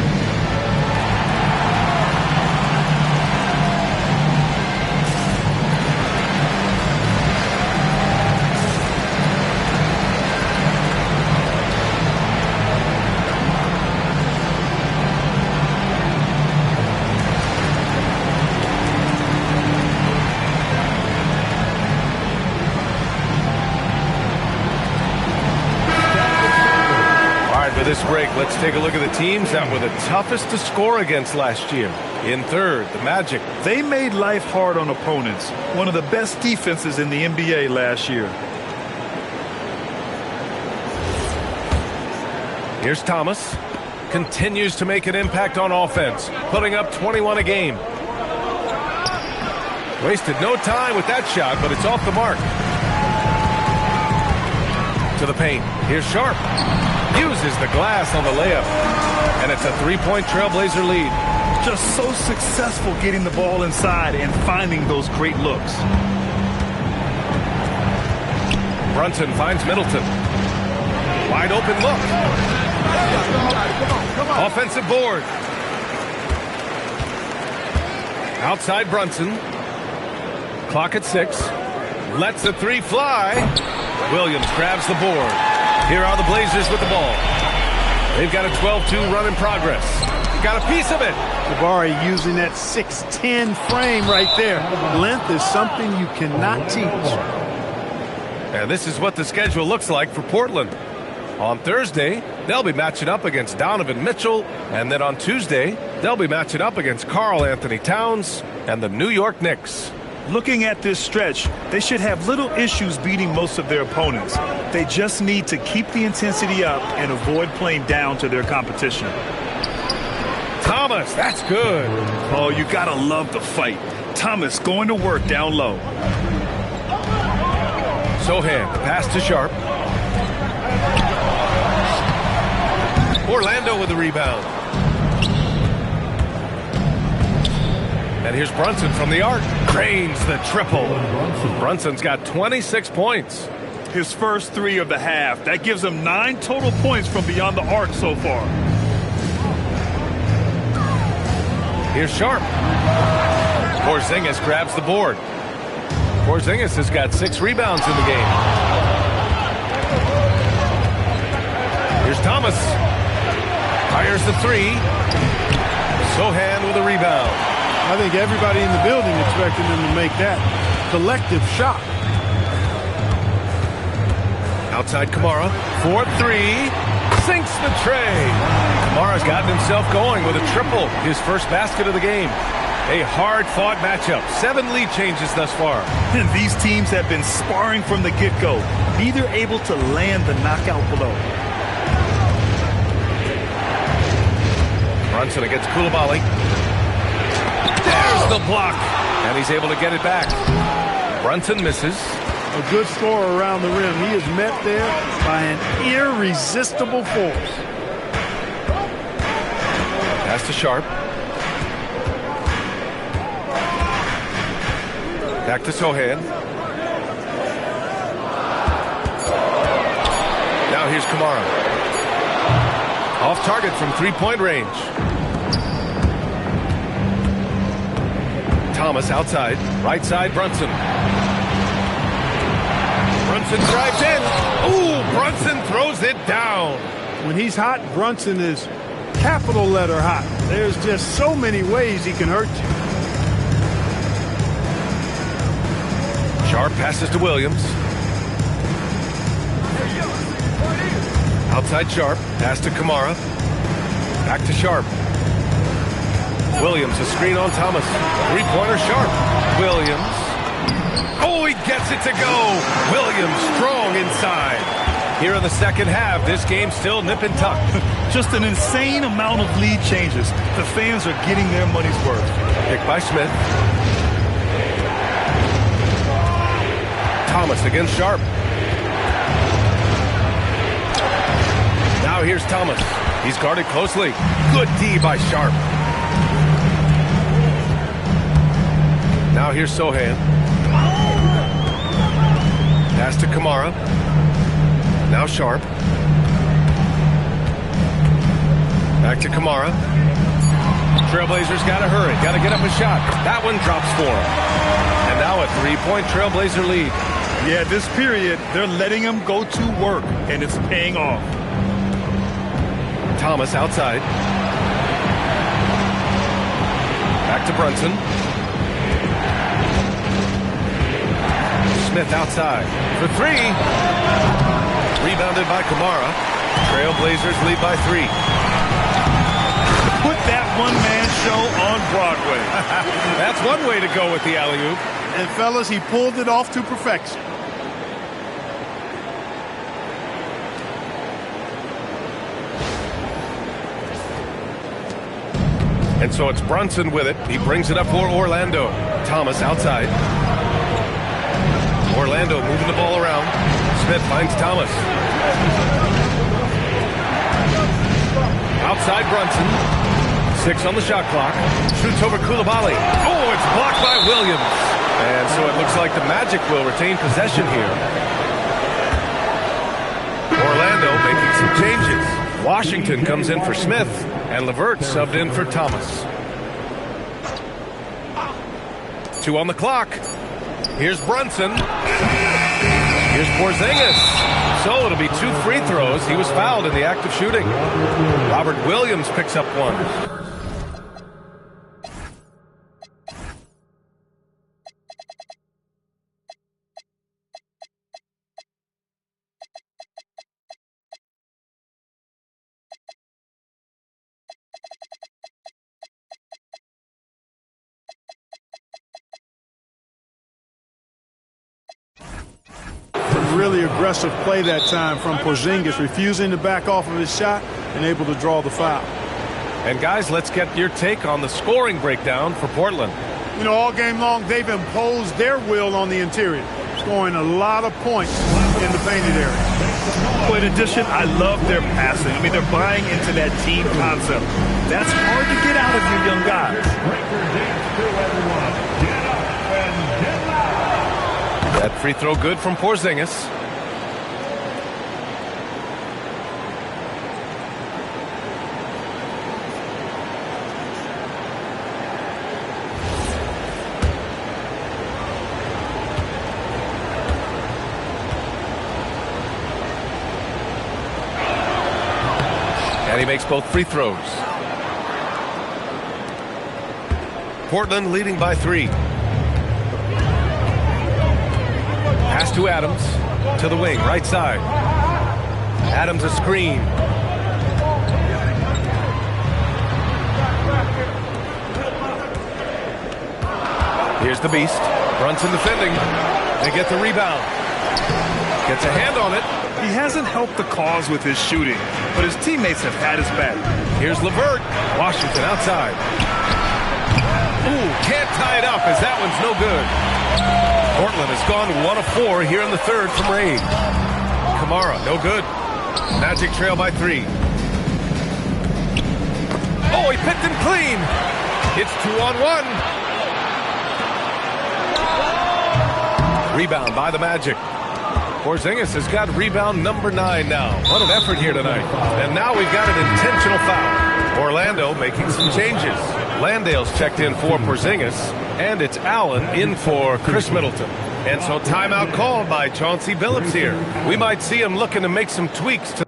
This break, let's take a look at the teams that were the toughest to score against last year. In third, the Magic. They made life hard on opponents. One of the best defenses in the NBA last year. Here's Thomas. Continues to make an impact on offense, putting up 21 a game. Wasted no time with that shot, but it's off the mark. To the paint. Here's Sharp. Uses the glass on the layup. And it's a 3-point Trailblazer lead. Just so successful getting the ball inside and finding those great looks. Brunson finds Middleton. Wide open look. Offensive board. Outside Brunson. Clock at 6. Lets the 3 fly. Williams grabs the board. Here are the Blazers with the ball. They've got a 12-2 run in progress. Got a piece of it. Jabari using that 6'10" frame right there. Length is something you cannot teach. And this is what the schedule looks like for Portland. On Thursday, they'll be matching up against Donovan Mitchell. And then on Tuesday, they'll be matching up against Karl Anthony Towns and the New York Knicks. Looking at this stretch, they should have little issues beating most of their opponents. They just need to keep the intensity up and avoid playing down to their competition. Thomas, that's good. Oh, you gotta love the fight. Thomas going to work down low. Sohan, pass to Sharp. Orlando with the rebound. And here's Brunson from the arc. Cranes the triple. Brunson's got 26 points. his first 3 of the half. That gives him 9 total points from beyond the arc so far. Here's Sharp. Porzingis grabs the board. Porzingis has got 6 rebounds in the game. Here's Thomas. Fires the 3. Sohan with a rebound. I think everybody in the building expected him to make that collective shot. Outside Kamara. 4-3. Sinks the tray. Kamara's gotten himself going with a triple. His first basket of the game. A hard-fought matchup. 7 lead changes thus far. And these teams have been sparring from the get-go. Neither able to land the knockout blow. Brunson against Coulibaly. There's the block. And he's able to get it back. Brunson misses. A good scorer around the rim. He is met there by an irresistible force. Pass to Sharp. Back to Sohan. Now here's Kamara. Off target from 3-point range. Thomas outside. Right side, Brunson. Brunson drives in. Ooh, Brunson throws it down. When he's hot, Brunson is capital letter hot. There's just so many ways he can hurt you. Sharp passes to Williams. Outside Sharp. Pass to Kamara. Back to Sharp. Williams, a screen on Thomas. 3-pointer Sharp. Williams. Oh, he gets it to go. Williams strong inside. Here in the second half, this game's still nip and tuck. Just an insane amount of lead changes. The fans are getting their money's worth. Picked by Smith. Thomas against Sharp. Now here's Thomas. He's guarded closely. Good D by Sharp. Now here's Sohan. Pass to Kamara. Now Sharp. Back to Kamara. Trailblazers got to hurry. Got to get up a shot. That one drops for him. And now a 3-point Trailblazer lead. Yeah, this period, they're letting him go to work, and it's paying off. Thomas outside. Back to Brunson. Smith outside for 3. Rebounded by Kamara. Trailblazers lead by 3. Put that one-man show on Broadway. That's one way to go with the alley-oop. And fellas, he pulled it off to perfection. And so it's Brunson with it. He brings it up for Orlando. Thomas outside. Orlando moving the ball around. Smith finds Thomas. Outside Brunson. 6 on the shot clock. Shoots over Coulibaly. Oh, it's blocked by Williams. And so it looks like the Magic will retain possession here. Orlando making some changes. Washington comes in for Smith. And LeVert subbed in for Thomas. 2 on the clock. Here's Brunson. Here's Porzingis. So it'll be 2 free throws. He was fouled in the act of shooting. Robert Williams picks up 1. Really aggressive play that time from Porzingis, refusing to back off of his shot and able to draw the foul. And guys, let's get your take on the scoring breakdown for Portland. You know, all game long, they've imposed their will on the interior, scoring a lot of points in the painted area. Well, in addition, I love their passing. I mean, they're buying into that team concept. That's hard to get out of your young guys. That free throw good from Porzingis. And he makes both free throws. Portland leading by 3. Pass to Adams. To the wing, right side. Adams a screen. Here's the beast. Brunson defending. They get the rebound. Gets a hand on it. He hasn't helped the cause with his shooting, but his teammates have had his back. Here's LeVert. Washington outside. Ooh, can't tie it up as that one's no good. Portland has gone 1 of 4 here in the third from range. Kamara, no good. Magic trail by 3. Oh, he picked him clean. It's 2-on-1. Rebound by the Magic. Porzingis has got rebound number 9 now. What an effort here tonight. And now we've got an intentional foul. Orlando making some changes. Landale's checked in for Porzingis, and it's Allen in for Chris Middleton. And so timeout called by Chauncey Billups here. We might see him looking to make some tweaks to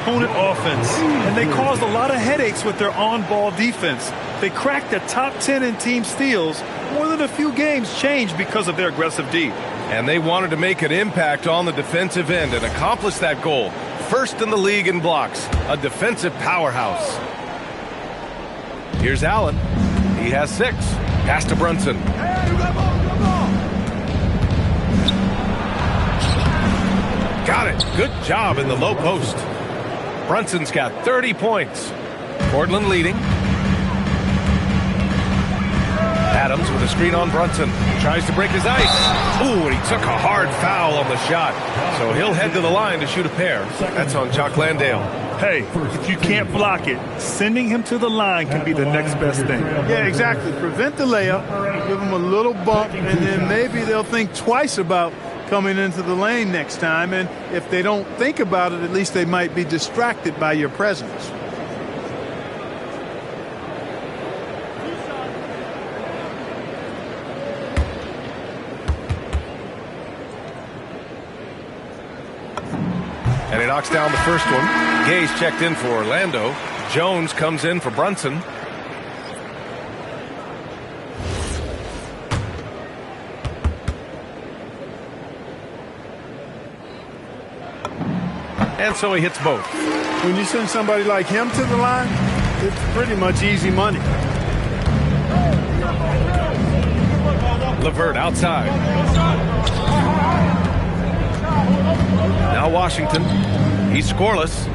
opponent offense, and they caused a lot of headaches with their on-ball defense. They cracked the top 10 in team steals. More than a few games changed because of their aggressive D. And they wanted to make an impact on the defensive end and accomplish that goal. First in the league in blocks, a defensive powerhouse. Here's Allen. He has 6. Pass to Brunson. Got it. Good job in the low post. Brunson's got 30 points. Portland leading. Adams with a screen on Brunson. Tries to break his ice. Ooh, and he took a hard foul on the shot. So he'll head to the line to shoot a pair. That's on Chuck Landale. Hey, if you can't block it, sending him to the line can be the next best thing. Yeah, exactly. Prevent the layup, give them a little bump, and then maybe they'll think twice about coming into the lane next time. And if they don't think about it, at least they might be distracted by your presence. And he knocks down the first one. Gay's checked in for Orlando. Jones comes in for Brunson. And so he hits both. When you send somebody like him to the line, it's pretty much easy money. LeVert outside. Now Washington. He's scoreless.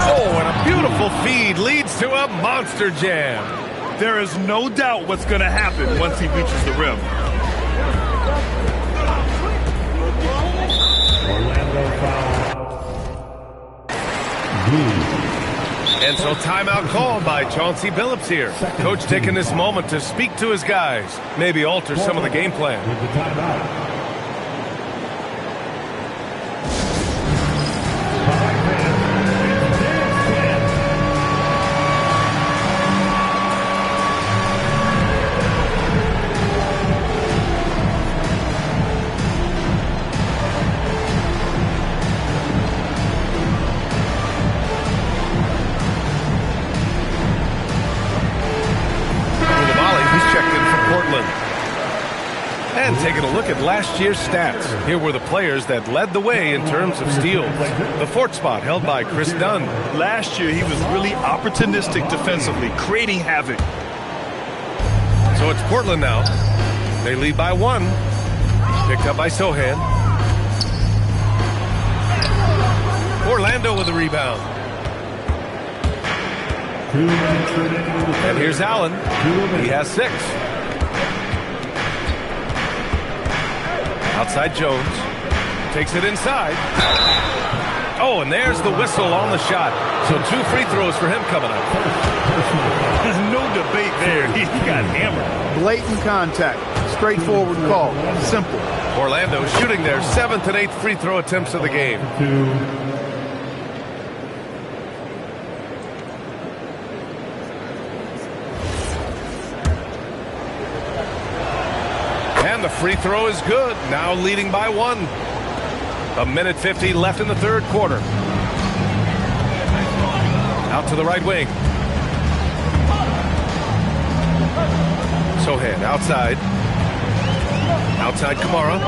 Oh, and a beautiful feed leads to a monster jam. There is no doubt what's going to happen once he reaches the rim. And so timeout called by Chauncey Billups here. Coach taking this moment to speak to his guys. Maybe alter some of the game plan. And taking a look at last year's stats. Here were the players that led the way in terms of steals. The fourth spot held by Chris Dunn. Last year, he was really opportunistic defensively, creating havoc. So it's Portland now. They lead by 1. Picked up by Sohan. Orlando with the rebound. And here's Allen. He has 6. Outside Jones. Takes it inside. Oh, and there's the whistle on the shot. So 2 free throws for him coming up. No debate there. He got hammered. Blatant contact. Straightforward call. Simple. Orlando shooting their 7th and 8th free throw attempts of the game. And the free throw is good. Now leading by 1. 1:50 left in the third quarter. Out to the right wing. Sohan outside. Outside Kamara.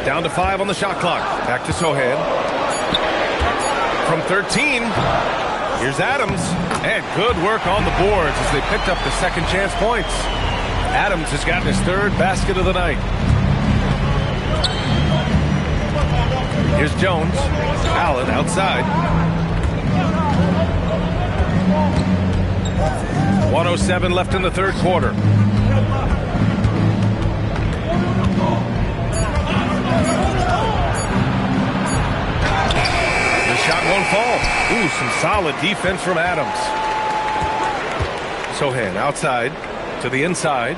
Down to 5 on the shot clock. Back to Sohan. From 13. Here's Adams. And good work on the boards as they picked up the second chance points. Adams has gotten his 3rd basket of the night. Here's Jones. Allen outside. 1:07 left in the third quarter. The shot won't fall. Ooh, some solid defense from Adams. Sohan outside to the inside.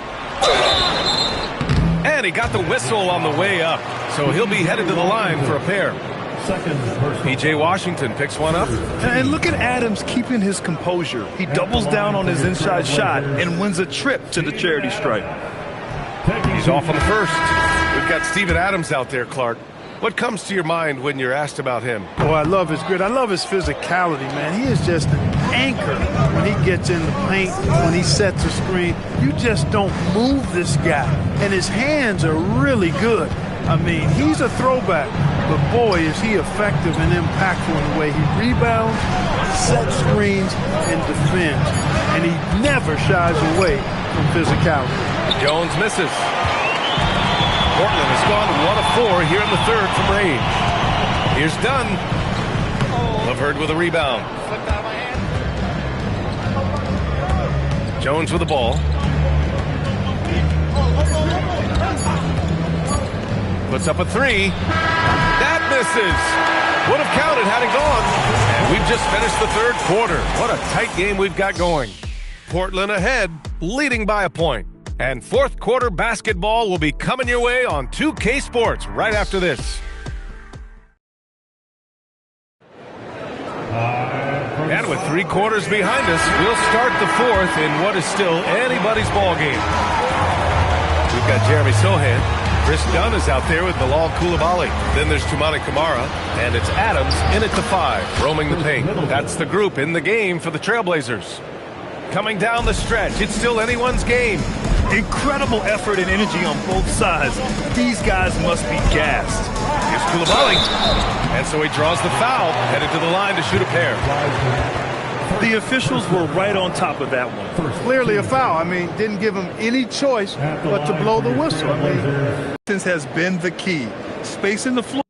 And he got the whistle on the way up. So he'll be headed to the line for a pair. P.J. Washington picks one up. And look at Adams keeping his composure. He doubles down on his inside shot and wins a trip to the charity stripe. He's off on the first. We've got Steven Adams out there, Clark. What comes to your mind when you're asked about him? Oh, I love his grit. I love his physicality, man. He is just an anchor when he gets in the paint, when he sets a screen. You just don't move this guy. And his hands are really good. I mean, he's a throwback, but boy, is he effective and impactful in the way he rebounds, sets screens, and defends. And he never shies away from physicality. Jones misses. Portland has gone 1 of 4 here in the third from range. Here's Dunn. Lavert with a rebound. Jones with the ball. Puts up a 3. That misses. Would have counted had it gone. And we've just finished the third quarter. What a tight game we've got going. Portland ahead, leading by a point. And fourth quarter basketball will be coming your way on 2K Sports right after this. And with 3 quarters behind us, we'll start the fourth in what is still anybody's ball game. We've got Jeremy Sohan. Chris Dunn is out there with Bilal Coulibaly. Then there's Toumani Camara, and it's Adams in at the 5, roaming the paint. That's the group in the game for the Trailblazers. Coming down the stretch, it's still anyone's game. Incredible effort and energy on both sides. These guys must be gassed. Here's Coulibaly. And so he draws the foul, headed to the line to shoot a pair. The officials were right on top of that one. Clearly a foul. I mean, didn't give him any choice but to blow the whistle. I mean, this has been the key. Space in the floor.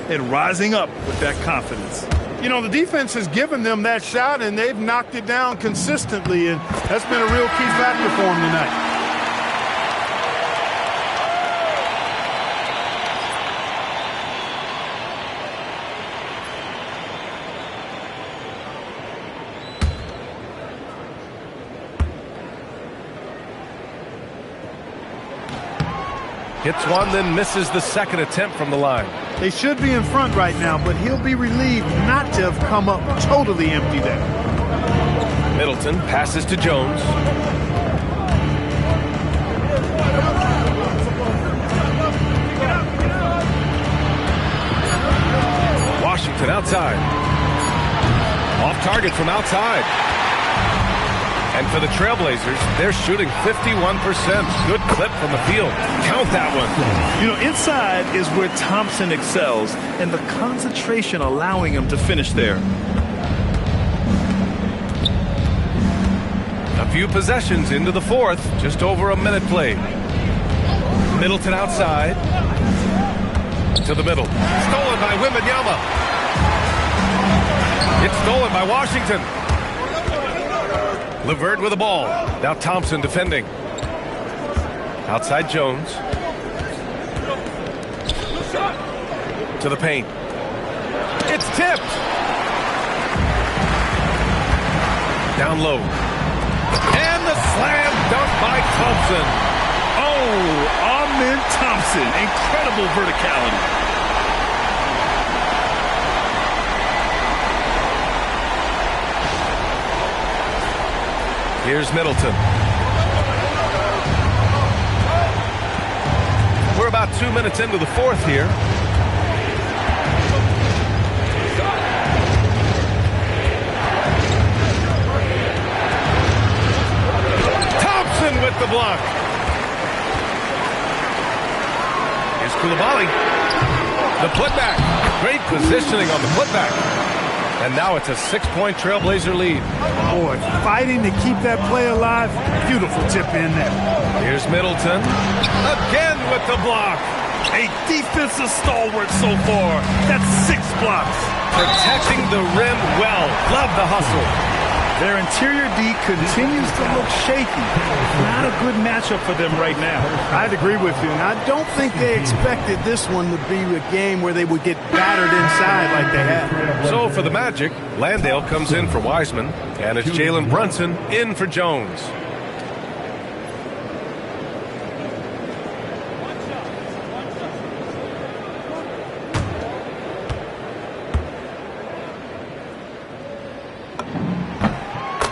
And rising up with that confidence. You know, the defense has given them that shot, and they've knocked it down consistently, and that's been a real key factor for them tonight. Hits one, then misses the second attempt from the line. They should be in front right now, but he'll be relieved not to have come up totally empty there. Middleton passes to Jones. Washington outside. Off target from outside. And for the Trailblazers, they're shooting 51%. Good clip from the field. Count that one. You know, inside is where Thompson excels, and the concentration allowing him to finish there. A few possessions into the fourth. Just over a minute played. Middleton outside. To the middle. Stolen by Wembanyama. It's stolen by Washington. Lavert with the ball. Now Thompson defending. Outside Jones. To the paint. It's tipped. Down low. And the slam dunk by Thompson. Oh, Amen Thompson. Incredible verticality. Here's Middleton. We're about 2 minutes into the fourth here. Thompson with the block. Here's Coulibaly. The putback. Great positioning on the putback. And now it's a 6-point Trailblazer lead. Boy, fighting to keep that play alive. Beautiful tip in there. Here's Middleton. Again with the block. A defensive stalwart so far. That's 6 blocks. Protecting the rim well. Love the hustle. Their interior D continues to look shaky. Not a good matchup for them right now. I'd agree with you, and I don't think they expected this one to be a game where they would get battered inside like they have. So for the Magic, Landale comes in for Wiseman, and it's Jalen Brunson in for Jones.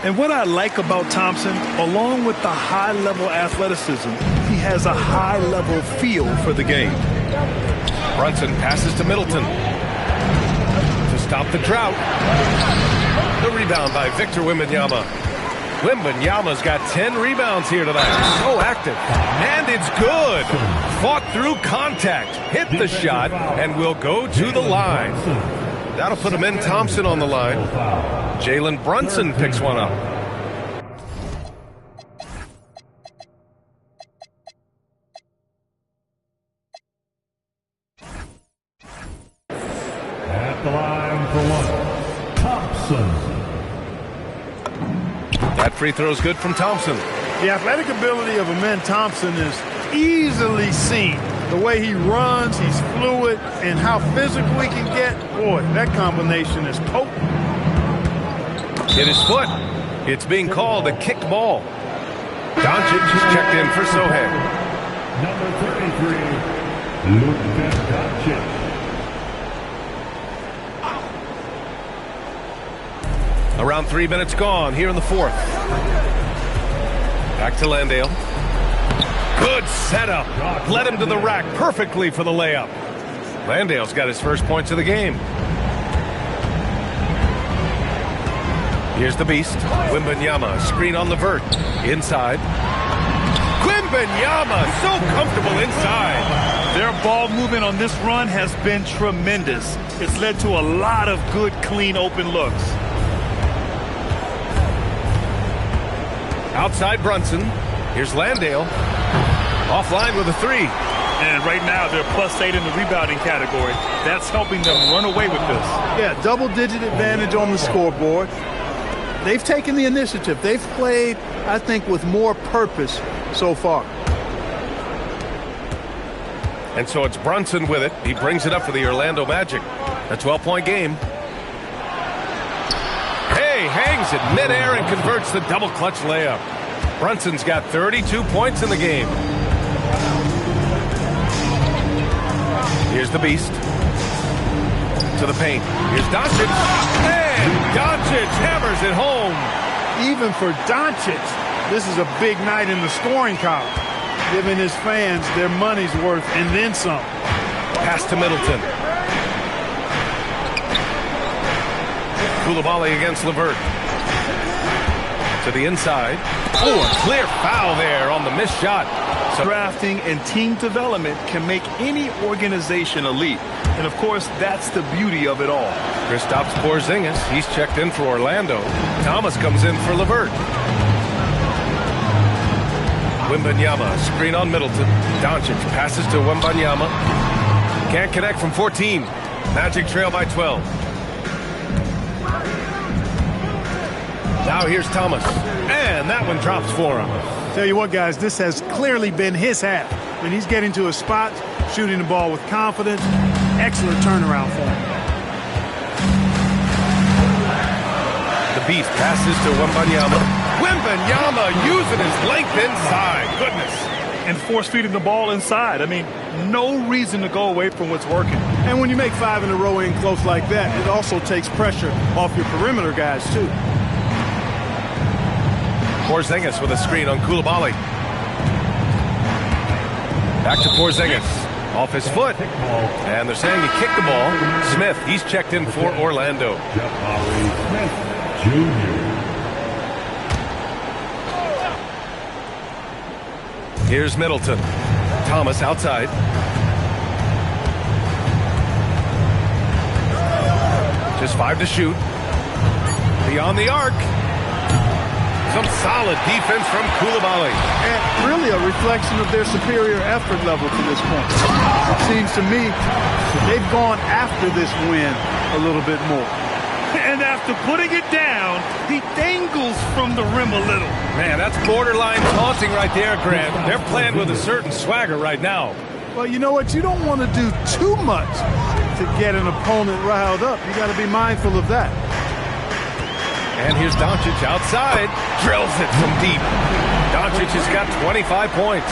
And what I like about Thompson, along with the high-level athleticism, he has a high-level feel for the game. Brunson passes to Middleton to stop the drought. The rebound by Victor Wembanyama. Wembanyama's got 10 rebounds here tonight. So active. And it's good. Fought through contact. Hit the shot and will go to the line. That'll put him in. Thompson on the line. Jalen Brunson picks one up. At the line for one, Thompson. That free throw is good from Thompson. The athletic ability of Amen Thompson is easily seen. The way he runs, he's fluid, and how physical he can get. Boy, that combination is potent. Hit his foot. It's being called a kicked ball. Doncic is checked in for Sohan. Number 33, Luka Doncic. Around 3 minutes gone here in the fourth. Back to Landale. Good setup. Led him to the rack perfectly for the layup. Landale's got his first points of the game. Here's the beast. Wembanyama, screen on Levert. Inside. Wembanyama, so comfortable inside. Their ball movement on this run has been tremendous. It's led to a lot of good, clean, open looks. Outside Brunson. Here's Landale. Offline with a three. And right now they're +8 in the rebounding category. That's helping them run away with this. Yeah, double-digit advantage on the scoreboard. They've taken the initiative. They've played, I think, with more purpose so far. And so it's Brunson with it. He brings it up for the Orlando Magic. A 12-point game. Hey, hangs it midair and converts the double clutch layup. Brunson's got 32 points in the game. Here's the beast. To the paint. Here's Doncic. And Doncic hammers it home. Even for Doncic, this is a big night in the scoring column, giving his fans their money's worth and then some. Pass to Middleton. Koulibaly against Levert. To the inside. Oh, a clear foul there on the missed shot. So drafting and team development can make any organization elite. And, of course, that's the beauty of it all. Kristaps Porzingis, he's checked in for Orlando. Thomas comes in for Levert. Wembanyama, screen on Middleton. Doncic passes to Wembanyama. Can't connect from 14. Magic trail by 12. Now here's Thomas. And that one drops for him. Tell you what, guys, this has clearly been his half. When he's getting to his spot, shooting the ball with confidence, excellent turnaround for him. The beast passes to Wembanyama. Wembanyama using his length inside. Goodness. And force-feeding the ball inside. I mean, no reason to go away from what's working. And when you make 5 in a row in close like that, it also takes pressure off your perimeter guys, too. Porzingis with a screen on Koulibaly. Back to Porzingis. Off his foot. And they're saying he kicked the ball. Smith, he's checked in for Orlando. Smith Jr. Here's Middleton. Thomas outside. Just 5 to shoot. Beyond the arc. Some solid defense from Koulibaly. And really a reflection of their superior effort level to this point. It seems to me they've gone after this win a little bit more. And after putting it down, he dangles from the rim a little. Man, that's borderline taunting right there, Grant. They're playing with a certain swagger right now. Well, you know what? You don't want to do too much to get an opponent riled up. You got to be mindful of that. And here's Doncic outside. Drills it from deep. Doncic has got 25 points.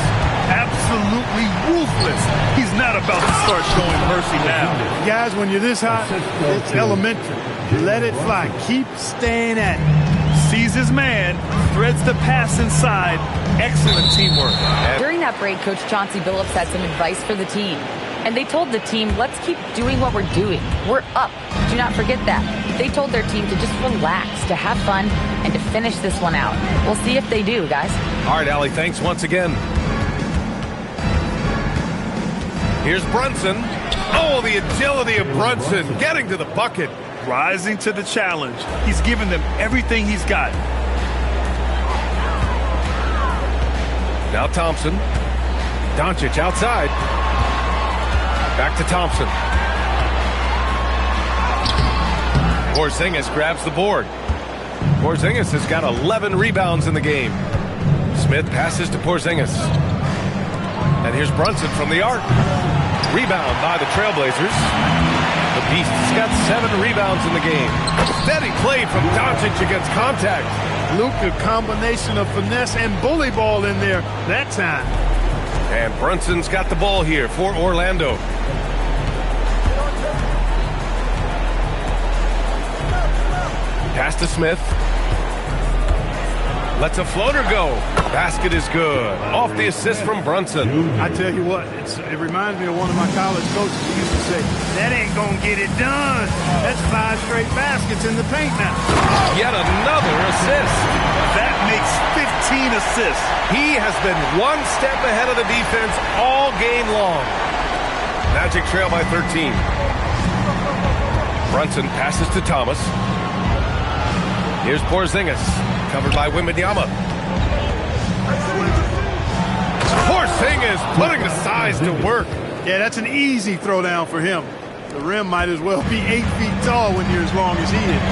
Absolutely ruthless. He's not about to start showing mercy now. Guys, when you're this hot, it's elementary. Let it fly. Keep staying at it. Sees his man, threads the pass inside. Excellent teamwork. During that break, Coach Chauncey Billups had some advice for the team. And they told the team, let's keep doing what we're doing. We're up. Do not forget that. They told their team to just relax, to have fun, and to finish this one out. We'll see if they do, guys. All right, Allie, thanks once again. Here's Brunson. Oh, the agility of Brunson getting to the bucket. Rising to the challenge. He's given them everything he's got. Now Thompson. Doncic outside. Back to Thompson. Porzingis grabs the board. Porzingis has got 11 rebounds in the game. Smith passes to Porzingis. And here's Brunson from the arc. Rebound by the Trailblazers. The Beast's got 7 rebounds in the game. Steady play from Doncic against contact. Luka, combination of finesse and bully ball in there that time. And Brunson's got the ball here for Orlando. Pass to Smith. Lets a floater go. Basket is good. Off the assist from Brunson. I tell you what, it reminds me of one of my college coaches who used to say, that ain't going to get it done. That's 5 straight baskets in the paint now. Yet another assist. That makes 15 assists. He has been one step ahead of the defense all game long. Magic trail by 13. Brunson passes to Thomas. Here's Porzingis, covered by Wembanyama. Porzingis putting the size to work. Yeah, that's an easy throwdown for him. The rim might as well be 8 feet tall when you're as long as he is.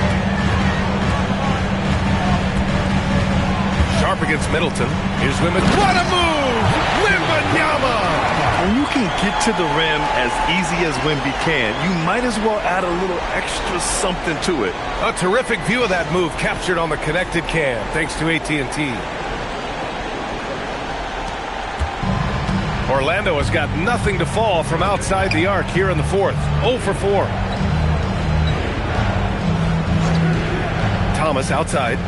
Sharp against Middleton. Here's Wembanyama. What a move! Wembanyama! When you can get to the rim as easy as Wemby can, you might as well add a little extra something to it. A terrific view of that move captured on the connected cam, thanks to AT&T. Orlando has got nothing to fall from outside the arc here in the fourth. 0 for 4. Thomas outside.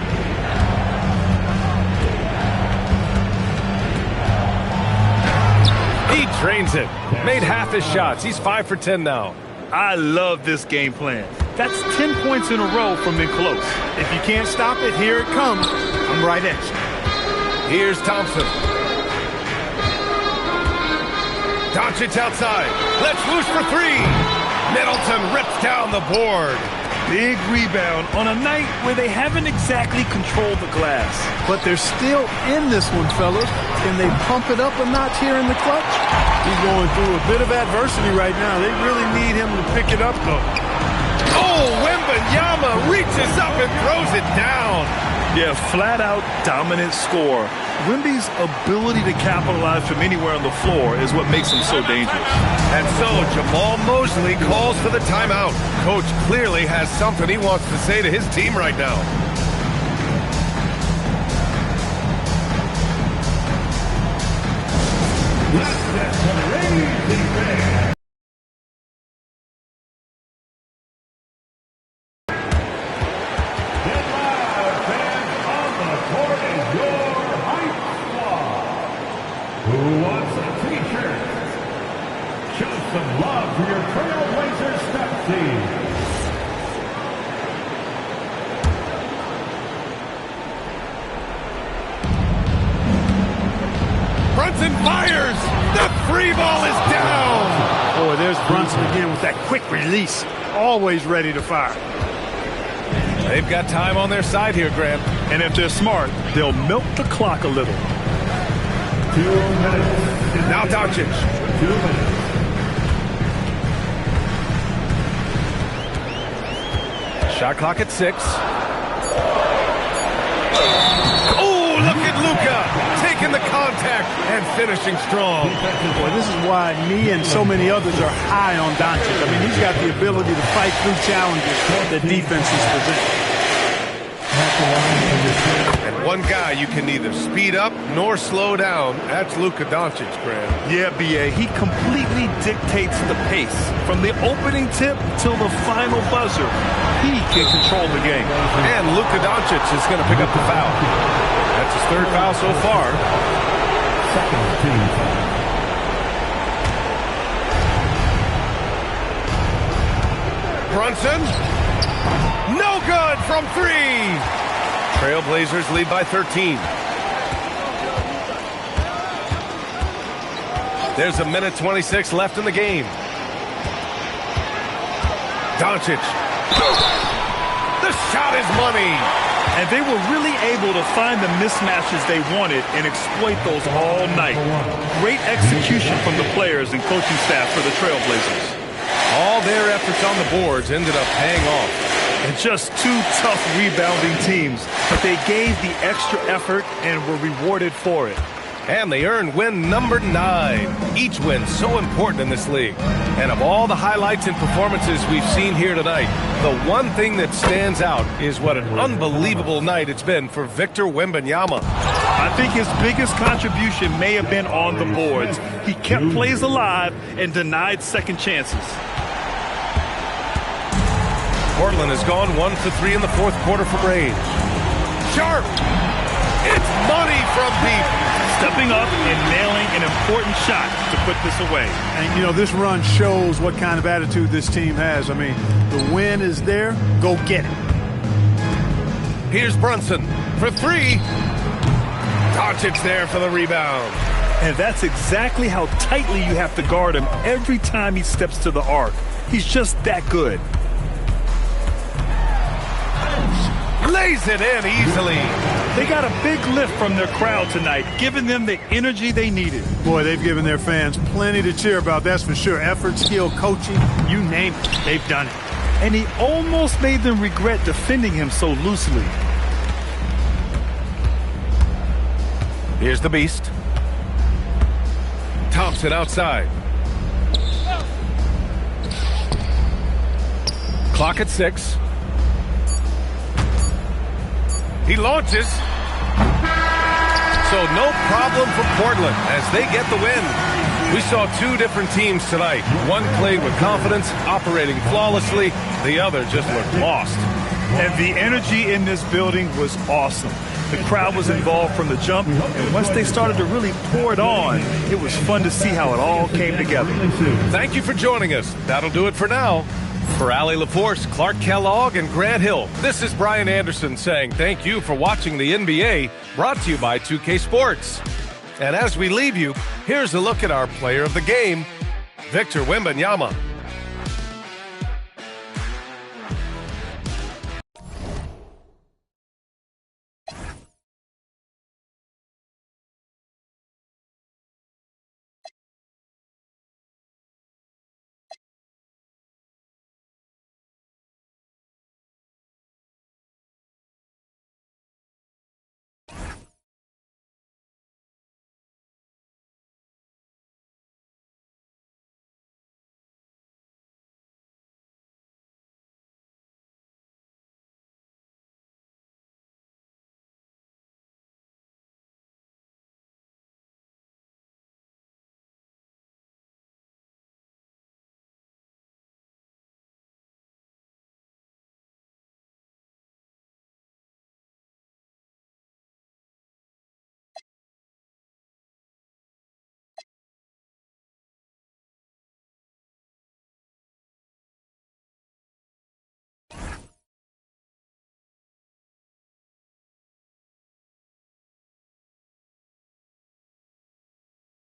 He drains it. Made half his shots. He's 5 for 10 now. I love this game plan. That's 10 points in a row from in close. If you can't stop it, here it comes. I'm right at you. Here's Thompson. Doncic outside. Let's loose for 3. Middleton rips down the board. Big rebound on a night where they haven't exactly controlled the glass. But they're still in this one, fellas. Can they pump it up a notch here in the clutch? He's going through a bit of adversity right now. They really need him to pick it up, though. Oh, Wembanyama reaches up and throws it down. Yeah, flat-out dominant score. Wemby's ability to capitalize from anywhere on the floor is what makes him so dangerous. And so Jamal Mosley calls for the timeout. Coach clearly has something he wants to say to his team right now. Who wants a t-shirt? Show some love for your Trailblazers step team. Brunson fires! The free ball is down! Boy, there's Brunson again with that quick release. Always ready to fire. They've got time on their side here, Grant. And if they're smart, they'll milk the clock a little. 2 minutes. Now Doncic. 2 minutes. Shot clock at 6. Oh, look at Luka taking the contact and finishing strong. Boy, this is why me and so many others are high on Doncic. I mean, he's got the ability to fight through challenges that defenses present. And one guy you can neither speed up nor slow down. That's Luka Doncic, Grant. Yeah, B.A., he completely dictates the pace. From the opening tip till the final buzzer, he can control the game. And Luka Doncic is going to pick up the foul. That's his 3rd foul so far. Second team foul. Brunson. No good from 3. Trailblazers lead by 13. There's 1:26 left in the game. Doncic. The shot is money. And they were really able to find the mismatches they wanted and exploit those all night. Great execution from the players and coaching staff for the Trailblazers. All their efforts on the boards ended up paying off. And just 2 tough rebounding teams, but they gave the extra effort and were rewarded for it. And they earned win number 9. Each win so important in this league. And of all the highlights and performances we've seen here tonight, the one thing that stands out is what an unbelievable night it's been for Victor Wembanyama. I think his biggest contribution may have been on the boards. He kept plays alive and denied second chances. Portland has gone 1 for 3 in the 4th quarter from range. Sharp! It's money from deep. Stepping up and nailing an important shot to put this away. And, you know, this run shows what kind of attitude this team has. I mean, the win is there. Go get it. Here's Brunson for 3. Doncic there for the rebound. And that's exactly how tightly you have to guard him every time he steps to the arc. He's just that good. Lays it in easily. They got a big lift from their crowd tonight, giving them the energy they needed. Boy, they've given their fans plenty to cheer about, that's for sure. Effort, skill, coaching, you name it, they've done it. And he almost made them regret defending him so loosely. Here's the beast. Thompson outside. Clock at 6. He launches. So no problem for Portland as they get the win. We saw 2 different teams tonight. One played with confidence, operating flawlessly. The other just looked lost. And the energy in this building was awesome. The crowd was involved from the jump, and once they started to really pour it on, it was fun to see how it all came together. Thank you for joining us. That'll do it for now. For Allie LaForce, Clark Kellogg, and Grant Hill, this is Brian Anderson saying thank you for watching the NBA, brought to you by 2K Sports. And as we leave you, here's a look at our player of the game, Victor Wembanyama.